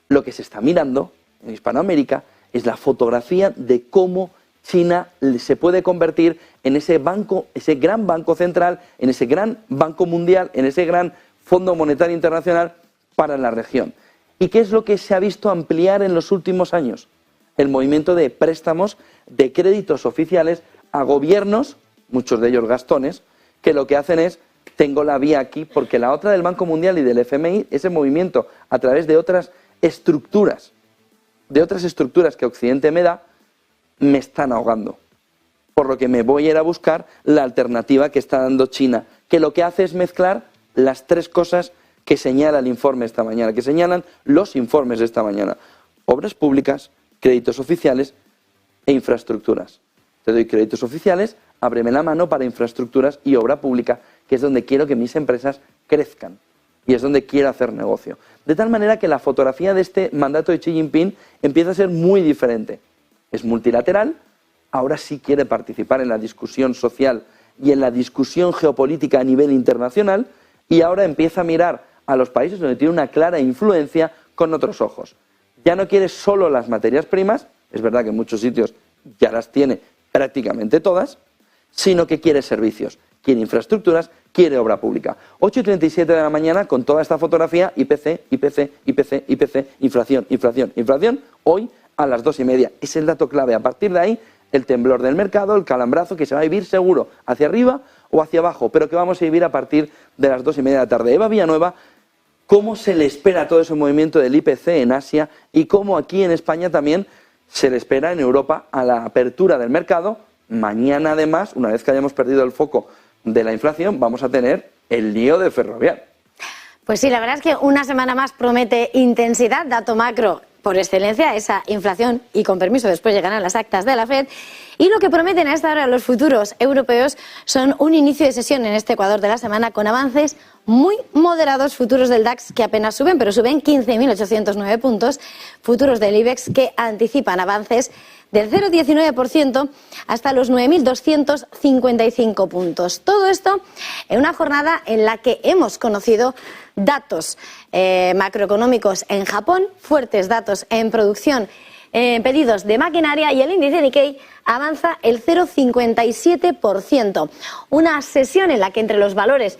lo que se está mirando, en Hispanoamérica, es la fotografía de cómo China se puede convertir en ese banco, ese gran banco central, en ese gran banco mundial, en ese gran Fondo Monetario Internacional para la región. ¿Y qué es lo que se ha visto ampliar en los últimos años? El movimiento de préstamos, de créditos oficiales a gobiernos, muchos de ellos gastones, que lo que hacen es, tengo la vía aquí, porque la otra del Banco Mundial y del FMI, ese movimiento a través de otras estructuras que Occidente me da, me están ahogando. Por lo que me voy a ir a buscar la alternativa que está dando China, que lo que hace es mezclar las tres cosas que señala el informe esta mañana, que señalan los informes de esta mañana: obras públicas, créditos oficiales e infraestructuras. Te doy créditos oficiales, ábreme la mano para infraestructuras y obra pública, que es donde quiero que mis empresas crezcan y es donde quiero hacer negocio. De tal manera que la fotografía de este mandato de Xi Jinping empieza a ser muy diferente. Es multilateral, ahora sí quiere participar en la discusión social y en la discusión geopolítica a nivel internacional, y ahora empieza a mirar a los países donde tiene una clara influencia con otros ojos. Ya no quiere solo las materias primas, es verdad que en muchos sitios ya las tiene prácticamente todas, sino que quiere servicios, quiere infraestructuras, quiere obra pública. 8:37 de la mañana con toda esta fotografía, IPC, inflación, inflación, hoy a las 2:30. Es el dato clave. A partir de ahí, el temblor del mercado, el calambrazo que se va a vivir seguro hacia arriba o hacia abajo, pero que vamos a vivir a partir de las 2:30 de la tarde. Eva Villanueva, ¿cómo se le espera todo ese movimiento del IPC en Asia y cómo aquí en España también se le espera en Europa a la apertura del mercado? Mañana, además, una vez que hayamos perdido el foco de la inflación, vamos a tener el lío de Ferrovial. Pues sí, la verdad es que una semana más promete intensidad, dato macro por excelencia, esa inflación, y con permiso después llegarán las actas de la FED. Y lo que prometen a esta hora los futuros europeos son un inicio de sesión en este Ecuador de la semana con avances muy moderados, futuros del DAX que apenas suben, pero suben 15.809 puntos, futuros del IBEX que anticipan avances del 0,19% hasta los 9.255 puntos. Todo esto en una jornada en la que hemos conocido datos macroeconómicos en Japón, fuertes datos en producción, pedidos de maquinaria, y el índice Nikkei avanza el 0,57%. Una sesión en la que entre los valores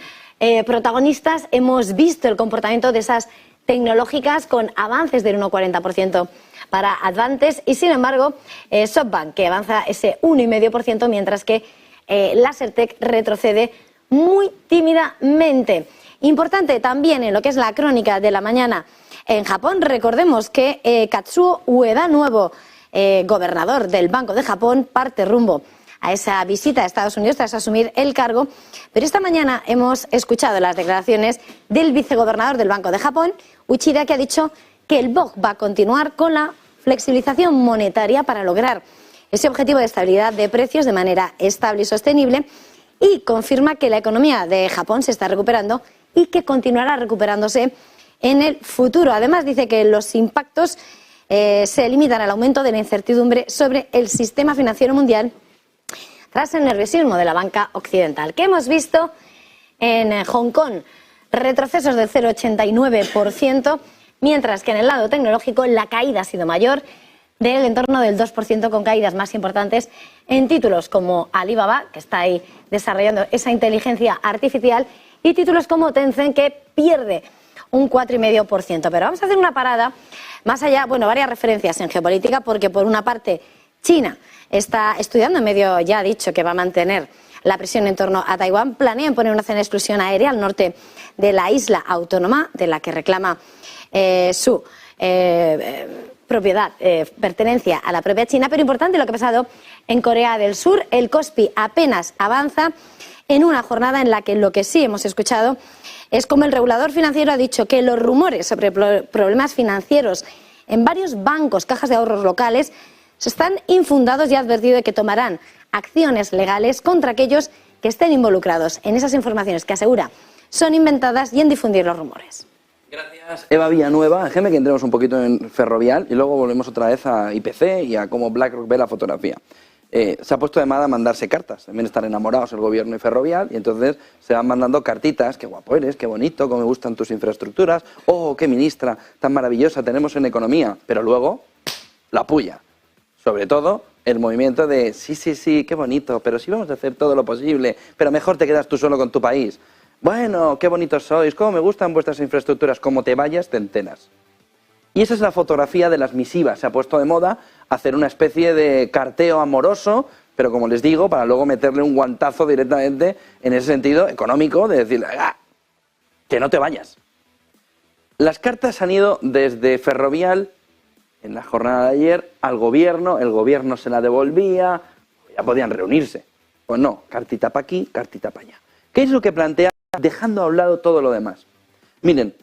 protagonistas hemos visto el comportamiento de esas tecnológicas con avances del 1,40% para Advantes y, sin embargo, SoftBank, que avanza ese 1,5%, mientras que Lasertec retrocede muy tímidamente. Importante también en lo que es la crónica de la mañana en Japón, recordemos que Katsuo Ueda, nuevo gobernador del Banco de Japón, parte rumbo a esa visita a Estados Unidos tras asumir el cargo, pero esta mañana hemos escuchado las declaraciones del vicegobernador del Banco de Japón, Uchida, que ha dicho que el BOJ va a continuar con la flexibilización monetaria para lograr ese objetivo de estabilidad de precios de manera estable y sostenible, y confirma que la economía de Japón se está recuperando y que continuará recuperándose en el futuro. Además, dice que los impactos se limitan al aumento de la incertidumbre sobre el sistema financiero mundial tras el nerviosismo de la banca occidental. ¿Qué hemos visto en Hong Kong? Retrocesos del 0,89%, mientras que en el lado tecnológico la caída ha sido mayor, del entorno del 2%, con caídas más importantes en títulos como Alibaba, que está ahí desarrollando esa inteligencia artificial, y títulos como Tencent, que pierde un 4,5%. Pero vamos a hacer una parada más allá, varias referencias en geopolítica, porque por una parte China está estudiando, en medio ya ha dicho que va a mantener la presión en torno a Taiwán, planea imponer una zona de exclusión aérea al norte de la isla autónoma, de la que reclama su propiedad, pertenencia a la propia China. Pero importante lo que ha pasado en Corea del Sur. El Kospi apenas avanza en una jornada en la que lo que sí hemos escuchado es como el regulador financiero ha dicho que los rumores sobre problemas financieros en varios bancos, cajas de ahorros locales, están infundados, y ha advertido de que tomarán acciones legales contra aquellos que estén involucrados en esas informaciones que asegura son inventadas y en difundir los rumores. Gracias, Eva Villanueva. Déjeme que entremos un poquito en Ferrovial y luego volvemos otra vez a IPC y a cómo BlackRock ve la fotografía. Se ha puesto de moda mandarse cartas. También están enamorados el gobierno y Ferrovial, y entonces se van mandando cartitas. Qué guapo eres, qué bonito, cómo me gustan tus infraestructuras. Oh, qué ministra tan maravillosa tenemos en economía. Pero luego, la puya. Sobre todo el movimiento de sí, qué bonito, pero sí vamos a hacer todo lo posible, pero mejor te quedas tú solo con tu país. Bueno, qué bonitos sois, cómo me gustan vuestras infraestructuras, como te vayas te entenas. Y esa es la fotografía de las misivas. Se ha puesto de moda hacer una especie de carteo amoroso, pero como les digo, para luego meterle un guantazo directamente en ese sentido económico, de decirle, que no te vayas. Las cartas han ido desde Ferrovial, en la jornada de ayer, al gobierno, el gobierno se la devolvía, ya podían reunirse. Pues no, cartita para aquí, cartita para allá. ¿Qué es lo que plantea, dejando a un lado todo lo demás? Miren,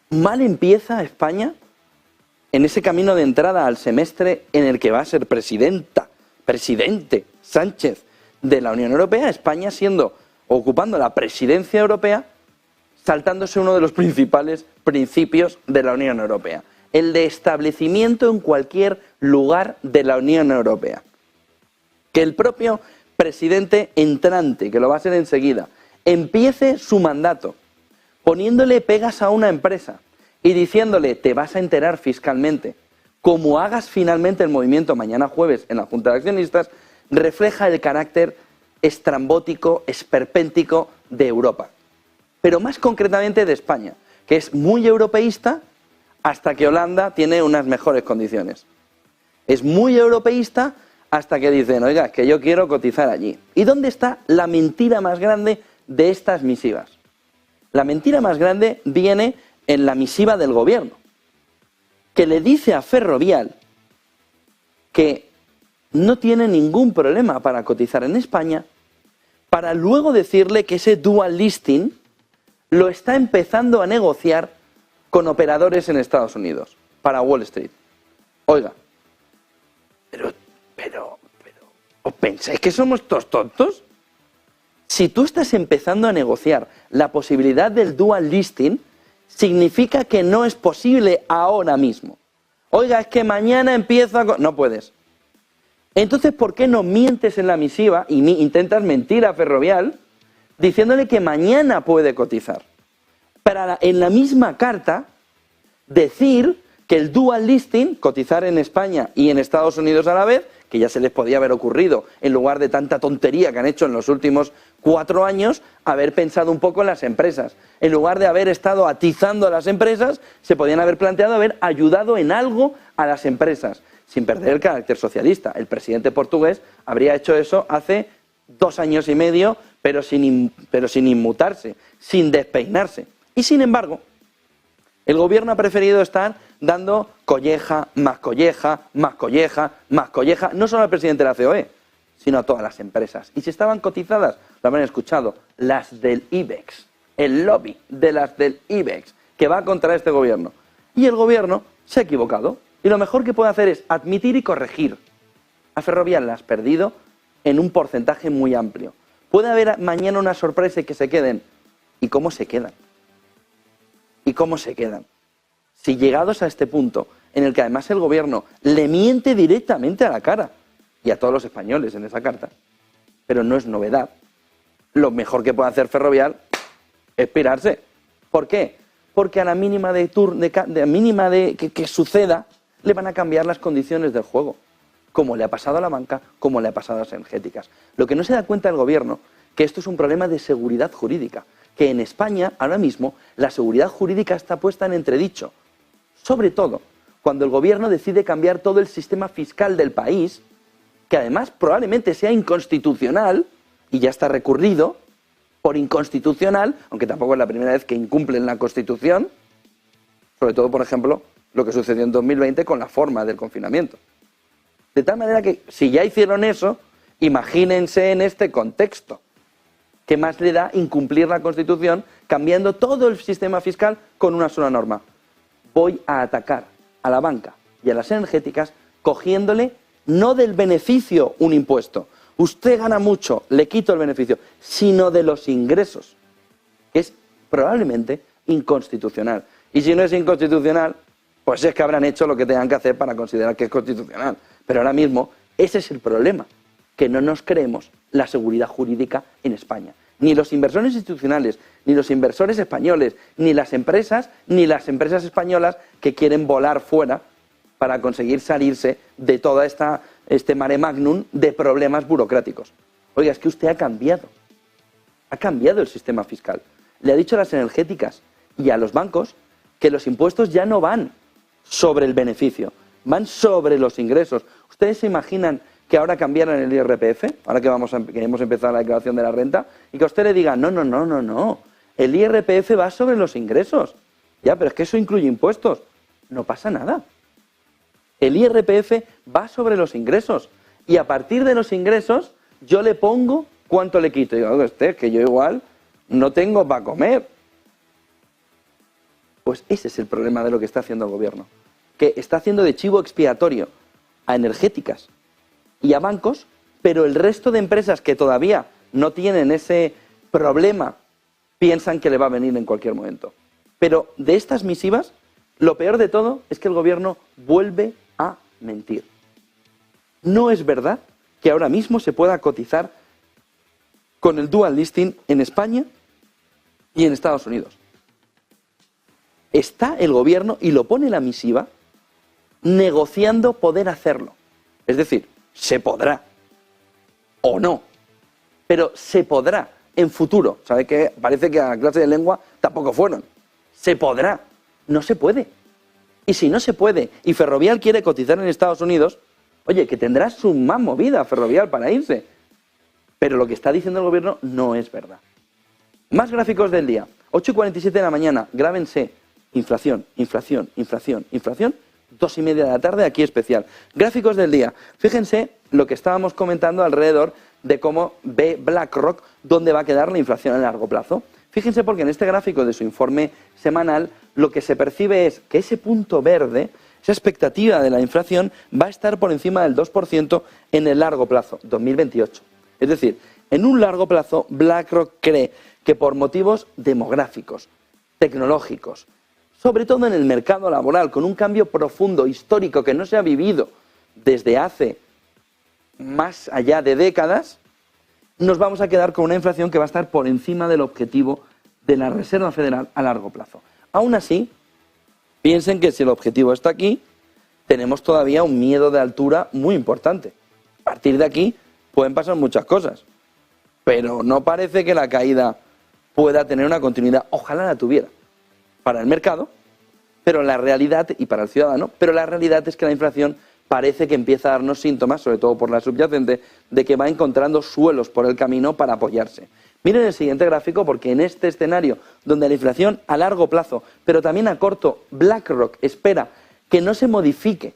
mal empieza España en ese camino de entrada al semestre en el que va a ser presidente Sánchez de la Unión Europea, España ocupando la presidencia europea, saltándose uno de los principales principios de la Unión Europea, el de establecimiento en cualquier lugar de la Unión Europea. Que el propio presidente entrante, que lo va a ser enseguida, empiece su mandato poniéndole pegas a una empresa y diciéndole, te vas a enterar fiscalmente, como hagas finalmente el movimiento mañana jueves en la Junta de Accionistas, refleja el carácter estrambótico, esperpéntico de Europa. Pero más concretamente de España, que es muy europeísta hasta que Holanda tiene unas mejores condiciones. Es muy europeísta hasta que dicen, oiga, es que yo quiero cotizar allí. ¿Y dónde está la mentira más grande de estas misivas? La mentira más grande viene en la misiva del gobierno, que le dice a Ferrovial que no tiene ningún problema para cotizar en España, para luego decirle que ese dual listing lo está empezando a negociar con operadores en Estados Unidos, para Wall Street. Oiga, pero, ¿os pensáis que somos todos tontos? Si tú estás empezando a negociar la posibilidad del dual listing, significa que no es posible ahora mismo. Oiga, es que mañana empiezo a... No puedes. Entonces, ¿por qué no mientes en la misiva y intentas mentir a Ferrovial diciéndole que mañana puede cotizar? Para en la misma carta decir que el dual listing, cotizar en España y en Estados Unidos a la vez, que ya se les podía haber ocurrido, en lugar de tanta tontería que han hecho en los últimos 4 años, haber pensado un poco en las empresas. En lugar de haber estado atizando a las empresas, se podían haber planteado haber ayudado en algo a las empresas, sin perder el carácter socialista. El presidente portugués habría hecho eso hace 2 años y medio, pero sin inmutarse, sin despeinarse. Y sin embargo, el gobierno ha preferido estar dando colleja, más colleja, más colleja, más colleja, no solo al presidente de la COE, sino a todas las empresas. Y si estaban cotizadas, lo habrán escuchado, las del IBEX, el lobby de las del IBEX, que va contra este gobierno. Y el gobierno se ha equivocado. Y lo mejor que puede hacer es admitir y corregir. A Ferrovial la has perdido en un porcentaje muy amplio. Puede haber mañana una sorpresa y que se queden. ¿Y cómo se quedan? cómo se quedan. Si llegados a este punto, en el que además el gobierno le miente directamente a la cara, y a todos los españoles en esa carta, pero no es novedad, lo mejor que puede hacer Ferrovial es pirarse. ¿Por qué? Porque a la mínima que suceda, le van a cambiar las condiciones del juego, como le ha pasado a la banca, como le ha pasado a las energéticas. Lo que no se da cuenta el gobierno, que esto es un problema de seguridad jurídica, que en España, ahora mismo, la seguridad jurídica está puesta en entredicho. Sobre todo, cuando el gobierno decide cambiar todo el sistema fiscal del país, que además probablemente sea inconstitucional, y ya está recurrido por inconstitucional, aunque tampoco es la primera vez que incumplen la Constitución, sobre todo, por ejemplo, lo que sucedió en 2020 con la forma del confinamiento. De tal manera que, si ya hicieron eso, imagínense en este contexto. ¿Qué más le da incumplir la Constitución cambiando todo el sistema fiscal con una sola norma? Voy a atacar a la banca y a las energéticas cogiéndole no del beneficio un impuesto. Usted gana mucho, le quito el beneficio, sino de los ingresos, que es probablemente inconstitucional. Y si no es inconstitucional, pues es que habrán hecho lo que tengan que hacer para considerar que es constitucional. Pero ahora mismo ese es el problema, que no nos creemos la seguridad jurídica en España. Ni los inversores institucionales, ni los inversores españoles, ni las empresas españolas que quieren volar fuera para conseguir salirse de toda este mare magnum de problemas burocráticos. Oiga, es que usted ha cambiado el sistema fiscal. Le ha dicho a las energéticas y a los bancos que los impuestos ya no van sobre el beneficio, van sobre los ingresos. ¿Ustedes se imaginan que ahora cambiaran el IRPF, ahora que hemos empezado la declaración de la renta, y que a usted le diga, no, el IRPF va sobre los ingresos? Ya, pero es que eso incluye impuestos. No pasa nada. El IRPF va sobre los ingresos, y a partir de los ingresos yo le pongo cuánto le quito. Y digo, usted, que yo igual no tengo para comer. Pues ese es el problema de lo que está haciendo el gobierno, que está haciendo de chivo expiatorio a energéticas y a bancos, pero el resto de empresas que todavía no tienen ese problema piensan que le va a venir en cualquier momento. Pero de estas misivas, lo peor de todo es que el gobierno vuelve a mentir. No es verdad que ahora mismo se pueda cotizar con el dual listing en España y en Estados Unidos. Está el gobierno, y lo pone la misiva, negociando poder hacerlo. Es decir, se podrá o no, pero se podrá en futuro. ¿Sabe qué? Parece que a la clase de lengua tampoco fueron. Se podrá, no se puede. Y si no se puede, y Ferrovial quiere cotizar en Estados Unidos, oye, que tendrá su más movida Ferrovial para irse. Pero lo que está diciendo el gobierno no es verdad. Más gráficos del día. 8:47 de la mañana, grábense. Inflación, 2:30 de la tarde, aquí especial. Gráficos del día. Fíjense lo que estábamos comentando alrededor de cómo ve BlackRock dónde va a quedar la inflación a largo plazo. Fíjense, porque en este gráfico de su informe semanal lo que se percibe es que ese punto verde, esa expectativa de la inflación, va a estar por encima del 2% en el largo plazo, 2028. Es decir, en un largo plazo, BlackRock cree que por motivos demográficos, tecnológicos, sobre todo en el mercado laboral, con un cambio profundo, histórico, que no se ha vivido desde hace más allá de décadas, nos vamos a quedar con una inflación que va a estar por encima del objetivo de la Reserva Federal a largo plazo. Aún así, piensen que si el objetivo está aquí, tenemos todavía un miedo de altura muy importante. A partir de aquí pueden pasar muchas cosas, pero no parece que la caída pueda tener una continuidad. Ojalá la tuviera para el mercado, pero la realidad, y para el ciudadano, pero la realidad es que la inflación parece que empieza a darnos síntomas, sobre todo por la subyacente, de que va encontrando suelos por el camino para apoyarse. Miren el siguiente gráfico, porque en este escenario, donde la inflación a largo plazo, pero también a corto, BlackRock espera que no se modifique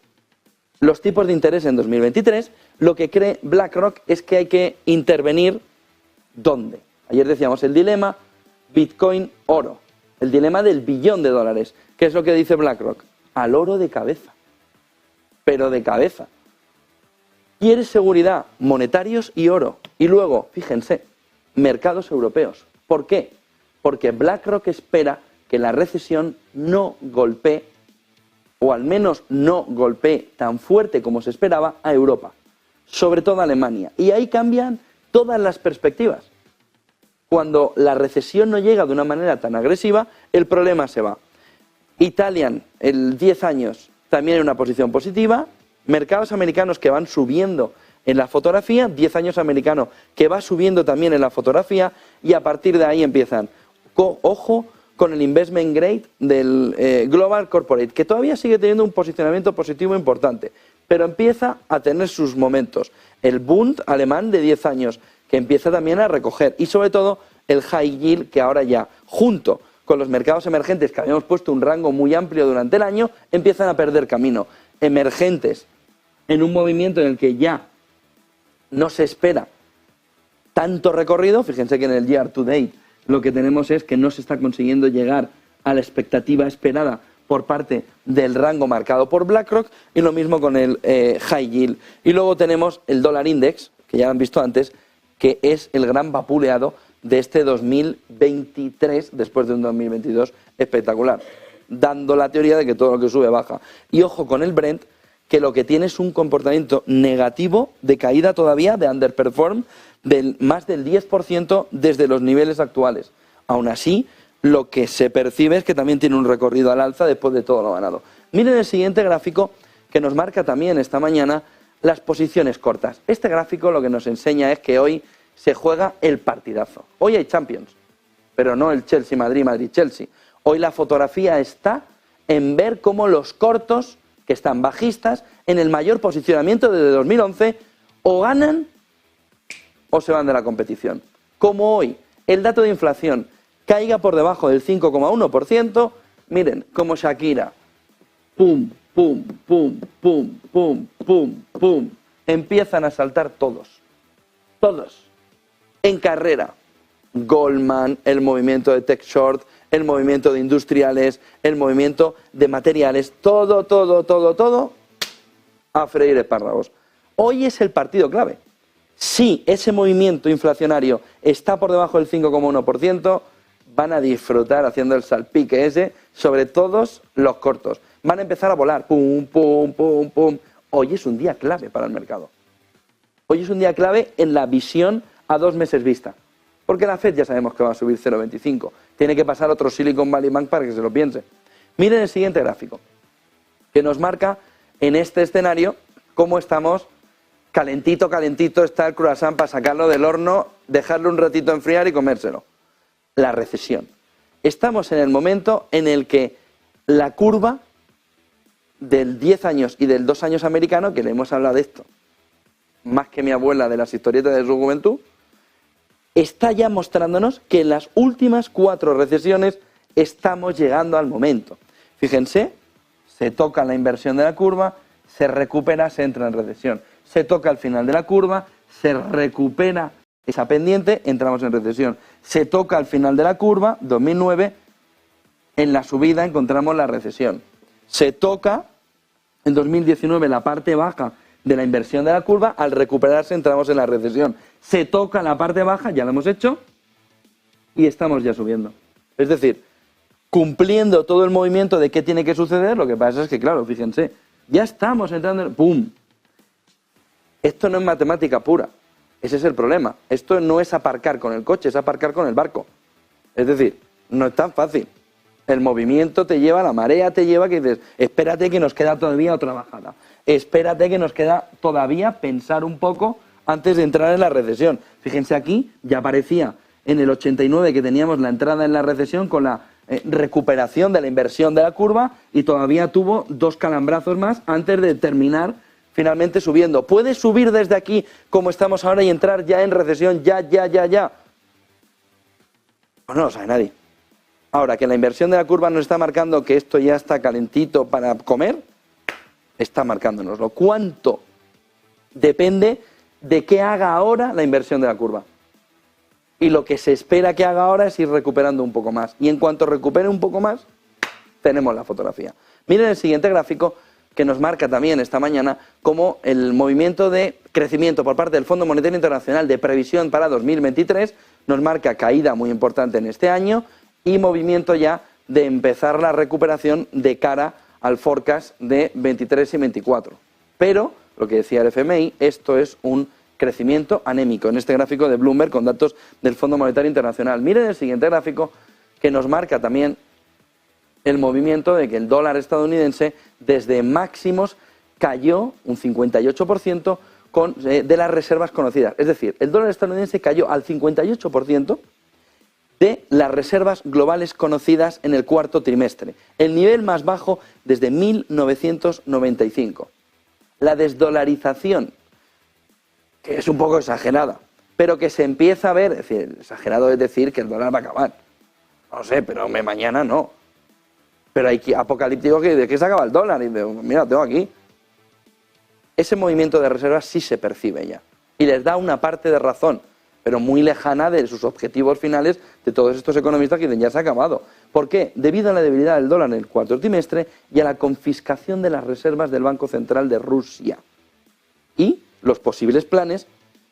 los tipos de interés en 2023, lo que cree BlackRock es que hay que intervenir, ¿dónde? Ayer decíamos el dilema Bitcoin-oro, el dilema del $1 billón. ¿Qué es lo que dice BlackRock? Al oro de cabeza, pero de cabeza. Quiere seguridad, monetarios y oro. Y luego, fíjense, mercados europeos. ¿Por qué? Porque BlackRock espera que la recesión no golpee, o al menos no golpee tan fuerte como se esperaba, a Europa, sobre todo a Alemania. Y ahí cambian todas las perspectivas. Cuando la recesión no llega de una manera tan agresiva, el problema se va. Italian, el 10 años, también en una posición positiva. Mercados americanos que van subiendo en la fotografía, 10 años americano que va subiendo también en la fotografía, y a partir de ahí empiezan. Ojo con el investment grade del Global Corporate, que todavía sigue teniendo un posicionamiento positivo importante, pero empieza a tener sus momentos. El Bund alemán de 10 años, que empieza también a recoger, y sobre todo el High Yield, que ahora ya, junto con los mercados emergentes, que habíamos puesto un rango muy amplio durante el año, empiezan a perder camino. Emergentes, en un movimiento en el que ya no se espera tanto recorrido. Fíjense que en el year to date lo que tenemos es que no se está consiguiendo llegar a la expectativa esperada por parte del rango marcado por BlackRock, y lo mismo con el High Yield. Y luego tenemos el Dollar Index, que ya han visto antes, que es el gran vapuleado de este 2023, después de un 2022 espectacular, dando la teoría de que todo lo que sube baja. Y ojo con el Brent, que lo que tiene es un comportamiento negativo de caída todavía, de underperform, del más del 10% desde los niveles actuales. Aún así, lo que se percibe es que también tiene un recorrido al alza después de todo lo ganado. Miren el siguiente gráfico, que nos marca también esta mañana las posiciones cortas. Este gráfico lo que nos enseña es que hoy se juega el partidazo. Hoy hay Champions, pero no el Chelsea-Madrid, Madrid-Chelsea. Hoy la fotografía está en ver cómo los cortos, que están bajistas, en el mayor posicionamiento desde 2011, o ganan o se van de la competición. Como hoy el dato de inflación caiga por debajo del 5,1%, miren cómo Shakira, pum, pum, pum, pum, pum, pum, pum, empiezan a saltar todos, en carrera. Goldman, el movimiento de Tech Short, el movimiento de industriales, el movimiento de materiales, todo a freír espárragos. Hoy es el partido clave. Si ese movimiento inflacionario está por debajo del 5,1%, van a disfrutar haciendo el salpique ese sobre todos los cortos. Van a empezar a volar, pum, pum, pum, pum. Hoy es un día clave para el mercado. Hoy es un día clave en la visión a 2 meses vista. Porque la Fed ya sabemos que va a subir 0,25. Tiene que pasar otro Silicon Valley Bank para que se lo piense. Miren el siguiente gráfico, que nos marca en este escenario cómo estamos. Calentito está el croissant para sacarlo del horno, dejarlo un ratito enfriar y comérselo. La recesión. Estamos en el momento en el que la curva del 10 años y del 2 años americano, que le hemos hablado de esto más que mi abuela de las historietas de su juventud, está ya mostrándonos que en las últimas 4 recesiones estamos llegando al momento. Fíjense, se toca la inversión de la curva, se recupera, se entra en recesión. Se toca al final de la curva, se recupera esa pendiente, entramos en recesión. Se toca al final de la curva, 2009, en la subida encontramos la recesión. Se toca en 2019 la parte baja de la inversión de la curva, al recuperarse entramos en la recesión. Se toca la parte baja, ya lo hemos hecho, y estamos ya subiendo. Es decir, cumpliendo todo el movimiento de qué tiene que suceder, lo que pasa es que, claro, fíjense, ya estamos entrando en... ¡Pum! Esto no es matemática pura, ese es el problema. Esto no es aparcar con el coche, es aparcar con el barco. Es decir, no es tan fácil. El movimiento te lleva, la marea te lleva, que dices, espérate que nos queda todavía otra bajada. Espérate que nos queda todavía pensar un poco antes de entrar en la recesión. Fíjense aquí, ya aparecía en el 89 que teníamos la entrada en la recesión con la recuperación de la inversión de la curva, y todavía tuvo 2 calambrazos más antes de terminar finalmente subiendo. ¿Puede subir desde aquí como estamos ahora y entrar ya en recesión ya? Pues no lo sabe nadie. Ahora, que la inversión de la curva nos está marcando que esto ya está calentito para comer, está marcándonoslo. ¿Cuánto? Depende de qué haga ahora la inversión de la curva. Y lo que se espera que haga ahora es ir recuperando un poco más. Y en cuanto recupere un poco más, tenemos la fotografía. Miren el siguiente gráfico, que nos marca también esta mañana como el movimiento de crecimiento por parte del Fondo Monetario Internacional de previsión para 2023 nos marca caída muy importante en este año y movimiento ya de empezar la recuperación de cara al forecast de 23 y 24. Pero, lo que decía el FMI, esto es un crecimiento anémico. En este gráfico de Bloomberg con datos del Fondo Monetario Internacional. Miren el siguiente gráfico que nos marca también el movimiento de que el dólar estadounidense desde máximos cayó un 58% de las reservas conocidas. Es decir, el dólar estadounidense cayó al 58% de las reservas globales conocidas en el cuarto trimestre, el nivel más bajo desde 1995. La desdolarización, que es un poco exagerada, pero que se empieza a ver, es decir, exagerado es decir que el dólar va a acabar. No sé, pero mañana no. Pero hay apocalíptico que de que se acaba el dólar y mira, tengo aquí. Ese movimiento de reservas sí se percibe ya y les da una parte de razón, pero muy lejana de sus objetivos finales de todos estos economistas que dicen ya se ha acabado. ¿Por qué? Debido a la debilidad del dólar en el cuarto trimestre y a la confiscación de las reservas del Banco Central de Rusia y los posibles planes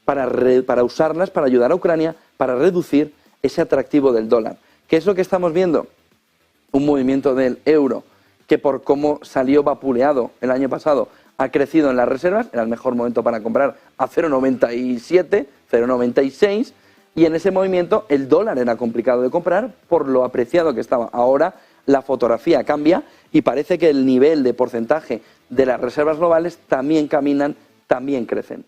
para usarlas para ayudar a Ucrania para reducir ese atractivo del dólar. ¿Qué es lo que estamos viendo? Un movimiento del euro que por cómo salió vapuleado el año pasado ha crecido en las reservas, era el mejor momento para comprar a 0,97, 0,96 y en ese movimiento el dólar era complicado de comprar por lo apreciado que estaba. Ahora la fotografía cambia y parece que el nivel de porcentaje de las reservas globales también caminan, también crecen.